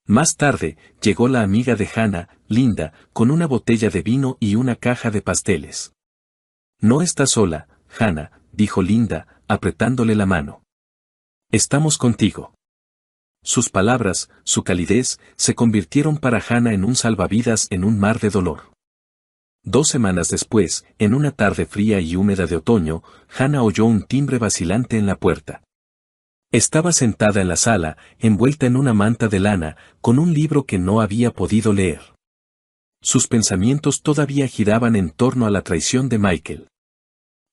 Más tarde, llegó la amiga de Hannah, Linda, con una botella de vino y una caja de pasteles. «No estás sola, Hannah», dijo Linda, apretándole la mano. «Estamos contigo». Sus palabras, su calidez, se convirtieron para Hannah en un salvavidas en un mar de dolor. 2 semanas después, en una tarde fría y húmeda de otoño, Hannah oyó un timbre vacilante en la puerta. Estaba sentada en la sala, envuelta en una manta de lana, con un libro que no había podido leer. Sus pensamientos todavía giraban en torno a la traición de Michael.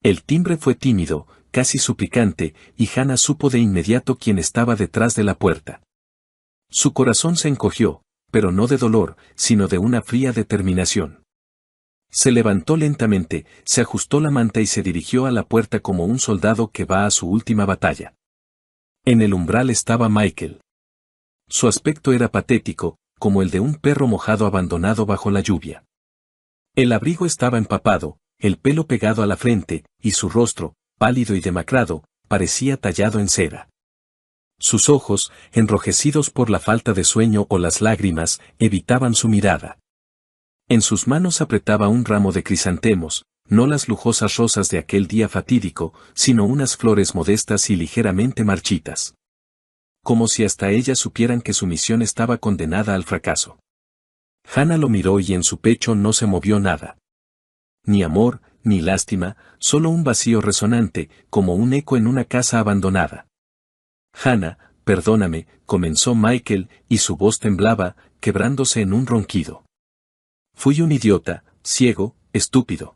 El timbre fue tímido, casi suplicante, y Hannah supo de inmediato quién estaba detrás de la puerta. Su corazón se encogió, pero no de dolor, sino de una fría determinación. Se levantó lentamente, se ajustó la manta y se dirigió a la puerta como un soldado que va a su última batalla. En el umbral estaba Michael. Su aspecto era patético, como el de un perro mojado abandonado bajo la lluvia. El abrigo estaba empapado, el pelo pegado a la frente, y su rostro, pálido y demacrado, parecía tallado en cera. Sus ojos, enrojecidos por la falta de sueño o las lágrimas, evitaban su mirada. En sus manos apretaba un ramo de crisantemos, no las lujosas rosas de aquel día fatídico, sino unas flores modestas y ligeramente marchitas. Como si hasta ellas supieran que su misión estaba condenada al fracaso. Hannah lo miró y en su pecho no se movió nada. Ni amor, ni lástima, solo un vacío resonante, como un eco en una casa abandonada. «Hannah, perdóname», comenzó Michael, y su voz temblaba, quebrándose en un ronquido. «Fui un idiota, ciego, estúpido.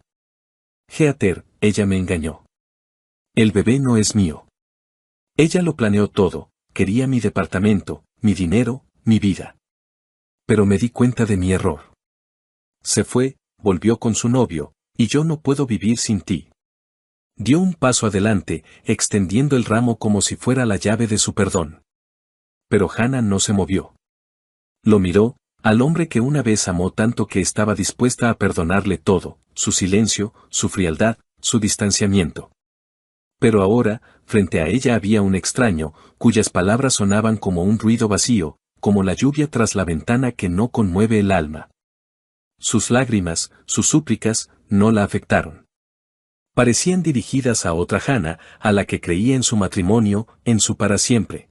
Heather, ella me engañó. El bebé no es mío. Ella lo planeó todo, quería mi departamento, mi dinero, mi vida. Pero me di cuenta de mi error. Se fue, volvió con su novio, y yo no puedo vivir sin ti. Dio un paso adelante, extendiendo el ramo como si fuera la llave de su perdón. Pero Hannah no se movió. Lo miró, al hombre que una vez amó tanto que estaba dispuesta a perdonarle todo, su silencio, su frialdad, su distanciamiento. Pero ahora, frente a ella había un extraño, cuyas palabras sonaban como un ruido vacío, como la lluvia tras la ventana que no conmueve el alma. Sus lágrimas, sus súplicas, no la afectaron. Parecían dirigidas a otra Hannah, a la que creía en su matrimonio, en su para siempre.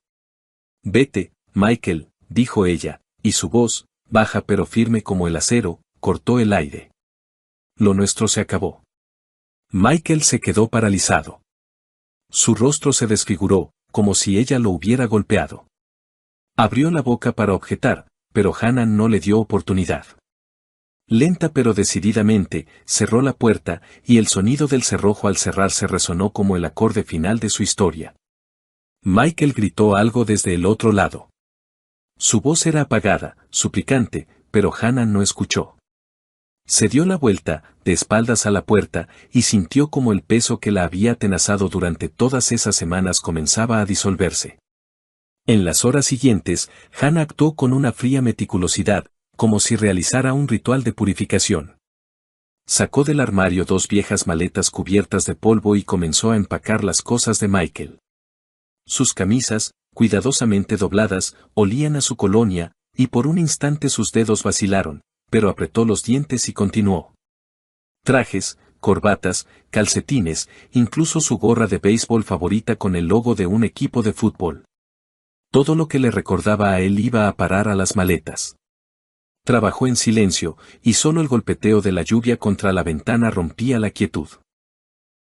«Vete, Michael», dijo ella, y su voz, baja pero firme como el acero, cortó el aire. Lo nuestro se acabó. Michael se quedó paralizado. Su rostro se desfiguró, como si ella lo hubiera golpeado. Abrió la boca para objetar, pero Hannah no le dio oportunidad. Lenta pero decididamente, cerró la puerta, y el sonido del cerrojo al cerrarse resonó como el acorde final de su historia. Michael gritó algo desde el otro lado. Su voz era apagada, suplicante, pero Hannah no escuchó. Se dio la vuelta, de espaldas a la puerta, y sintió como el peso que la había atenazado durante todas esas semanas comenzaba a disolverse. En las horas siguientes, Hannah actuó con una fría meticulosidad, como si realizara un ritual de purificación. Sacó del armario 2 viejas maletas cubiertas de polvo y comenzó a empacar las cosas de Michael. Sus camisas, cuidadosamente dobladas, olían a su colonia, y por un instante sus dedos vacilaron, pero apretó los dientes y continuó. Trajes, corbatas, calcetines, incluso su gorra de béisbol favorita con el logo de un equipo de fútbol. Todo lo que le recordaba a él iba a parar a las maletas. Trabajó en silencio, y solo el golpeteo de la lluvia contra la ventana rompía la quietud.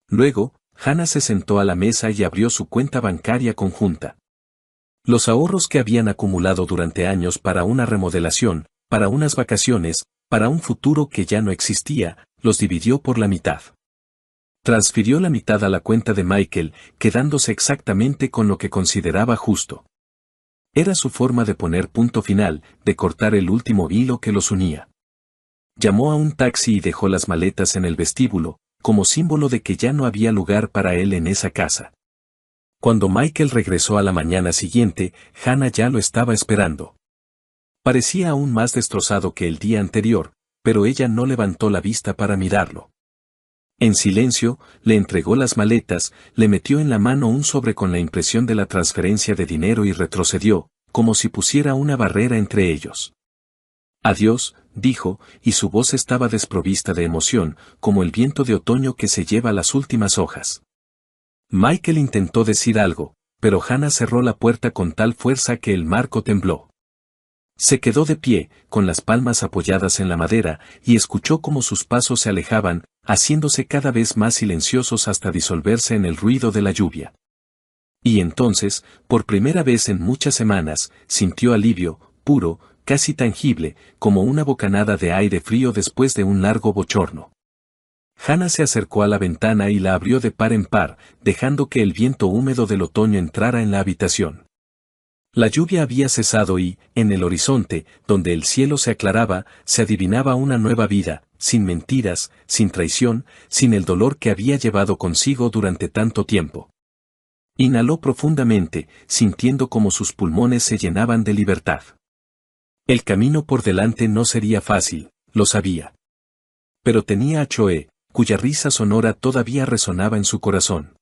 Luego, Hannah se sentó a la mesa y abrió su cuenta bancaria conjunta. Los ahorros que habían acumulado durante años para una remodelación, para unas vacaciones, para un futuro que ya no existía, los dividió por la mitad. Transfirió la mitad a la cuenta de Michael, quedándose exactamente con lo que consideraba justo. Era su forma de poner punto final, de cortar el último hilo que los unía. Llamó a un taxi y dejó las maletas en el vestíbulo, como símbolo de que ya no había lugar para él en esa casa. Cuando Michael regresó a la mañana siguiente, Hannah ya lo estaba esperando. Parecía aún más destrozado que el día anterior, pero ella no levantó la vista para mirarlo. En silencio, le entregó las maletas, le metió en la mano un sobre con la impresión de la transferencia de dinero y retrocedió, como si pusiera una barrera entre ellos. «Adiós», dijo, y su voz estaba desprovista de emoción, como el viento de otoño que se lleva las últimas hojas. Michael intentó decir algo, pero Hannah cerró la puerta con tal fuerza que el marco tembló. Se quedó de pie, con las palmas apoyadas en la madera, y escuchó cómo sus pasos se alejaban, haciéndose cada vez más silenciosos hasta disolverse en el ruido de la lluvia. Y entonces, por primera vez en muchas semanas, sintió alivio, puro, casi tangible, como una bocanada de aire frío después de un largo bochorno. Hannah se acercó a la ventana y la abrió de par en par, dejando que el viento húmedo del otoño entrara en la habitación. La lluvia había cesado y, en el horizonte, donde el cielo se aclaraba, se adivinaba una nueva vida, sin mentiras, sin traición, sin el dolor que había llevado consigo durante tanto tiempo. Inhaló profundamente, sintiendo como sus pulmones se llenaban de libertad. El camino por delante no sería fácil, lo sabía. Pero tenía a Choe, cuya risa sonora todavía resonaba en su corazón.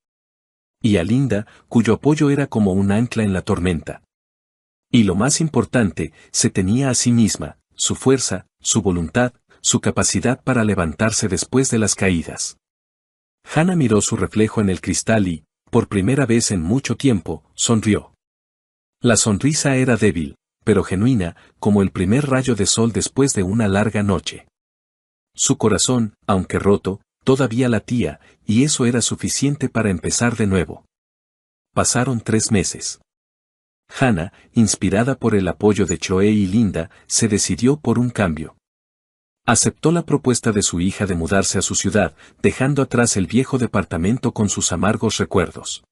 Y a Linda, cuyo apoyo era como un ancla en la tormenta. Y lo más importante, se tenía a sí misma, su fuerza, su voluntad, su capacidad para levantarse después de las caídas. Hannah miró su reflejo en el cristal y, por primera vez en mucho tiempo, sonrió. La sonrisa era débil, pero genuina, como el primer rayo de sol después de una larga noche. Su corazón, aunque roto, todavía latía, y eso era suficiente para empezar de nuevo. Pasaron 3 meses. Hannah, inspirada por el apoyo de Choe y Linda, se decidió por un cambio. Aceptó la propuesta de su hija de mudarse a su ciudad, dejando atrás el viejo departamento con sus amargos recuerdos.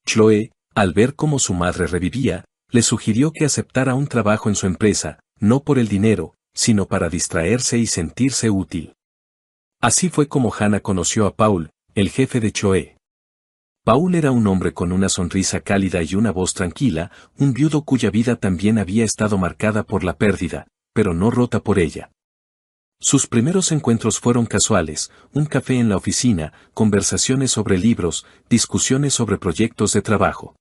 Choe, al ver cómo su madre revivía, le sugirió que aceptara un trabajo en su empresa, no por el dinero, sino para distraerse y sentirse útil. Así fue como Hannah conoció a Paul, el jefe de Choe. Paul era un hombre con una sonrisa cálida y una voz tranquila, un viudo cuya vida también había estado marcada por la pérdida, pero no rota por ella. Sus primeros encuentros fueron casuales, un café en la oficina, conversaciones sobre libros, discusiones sobre proyectos de trabajo.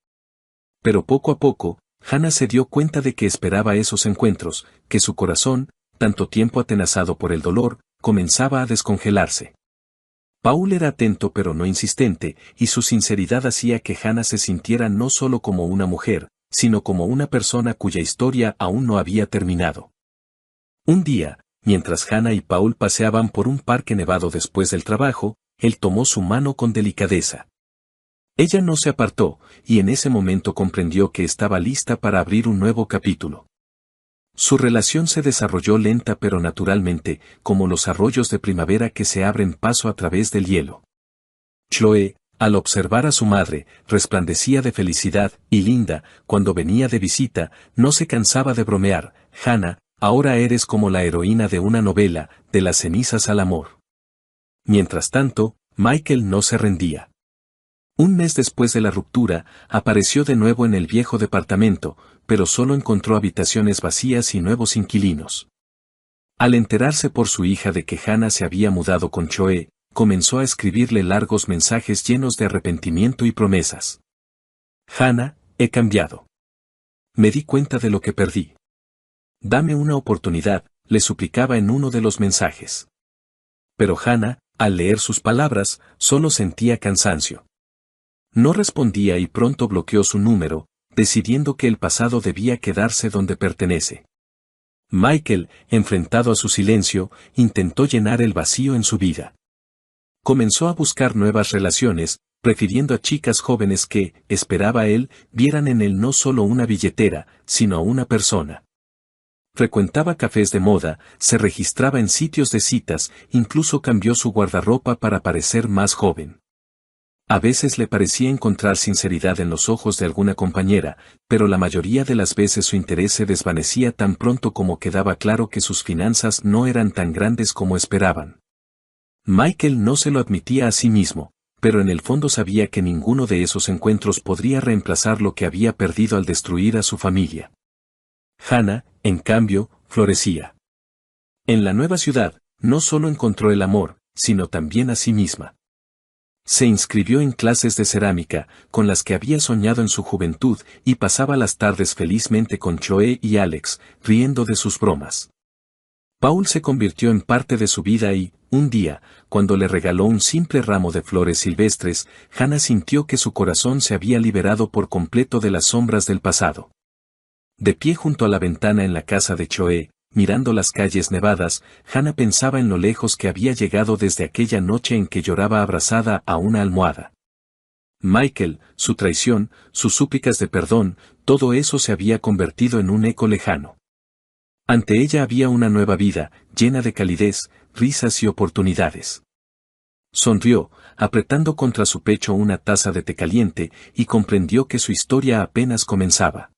Pero poco a poco, Hannah se dio cuenta de que esperaba esos encuentros, que su corazón, tanto tiempo atenazado por el dolor, comenzaba a descongelarse. Paul era atento pero no insistente, y su sinceridad hacía que Hannah se sintiera no solo como una mujer, sino como una persona cuya historia aún no había terminado. Un día, mientras Hannah y Paul paseaban por un parque nevado después del trabajo, él tomó su mano con delicadeza. Ella no se apartó, y en ese momento comprendió que estaba lista para abrir un nuevo capítulo. Su relación se desarrolló lenta pero naturalmente, como los arroyos de primavera que se abren paso a través del hielo. Chloe, al observar a su madre, resplandecía de felicidad, y Linda, cuando venía de visita, no se cansaba de bromear: Hannah, ahora eres como la heroína de una novela, de las cenizas al amor. Mientras tanto, Michael no se rendía. Un mes después de la ruptura, apareció de nuevo en el viejo departamento, pero solo encontró habitaciones vacías y nuevos inquilinos. Al enterarse por su hija de que Hannah se había mudado con Choe, comenzó a escribirle largos mensajes llenos de arrepentimiento y promesas. Hannah, he cambiado. Me di cuenta de lo que perdí. Dame una oportunidad, le suplicaba en uno de los mensajes. Pero Hannah, al leer sus palabras, solo sentía cansancio. No respondía y pronto bloqueó su número, decidiendo que el pasado debía quedarse donde pertenece. Michael, enfrentado a su silencio, intentó llenar el vacío en su vida. Comenzó a buscar nuevas relaciones, prefiriendo a chicas jóvenes que, esperaba él, vieran en él no solo una billetera, sino a una persona. Frecuentaba cafés de moda, se registraba en sitios de citas, incluso cambió su guardarropa para parecer más joven. A veces le parecía encontrar sinceridad en los ojos de alguna compañera, pero la mayoría de las veces su interés se desvanecía tan pronto como quedaba claro que sus finanzas no eran tan grandes como esperaban. Michael no se lo admitía a sí mismo, pero en el fondo sabía que ninguno de esos encuentros podría reemplazar lo que había perdido al destruir a su familia. Hannah, en cambio, florecía. En la nueva ciudad, no solo encontró el amor, sino también a sí misma. Se inscribió en clases de cerámica, con las que había soñado en su juventud, y pasaba las tardes felizmente con Choe y Alex, riendo de sus bromas. Paul se convirtió en parte de su vida y, un día, cuando le regaló un simple ramo de flores silvestres, Hannah sintió que su corazón se había liberado por completo de las sombras del pasado. De pie junto a la ventana en la casa de Choe, mirando las calles nevadas, Hannah pensaba en lo lejos que había llegado desde aquella noche en que lloraba abrazada a una almohada. Michael, su traición, sus súplicas de perdón, todo eso se había convertido en un eco lejano. Ante ella había una nueva vida, llena de calidez, risas y oportunidades. Sonrió, apretando contra su pecho una taza de té caliente, y comprendió que su historia apenas comenzaba.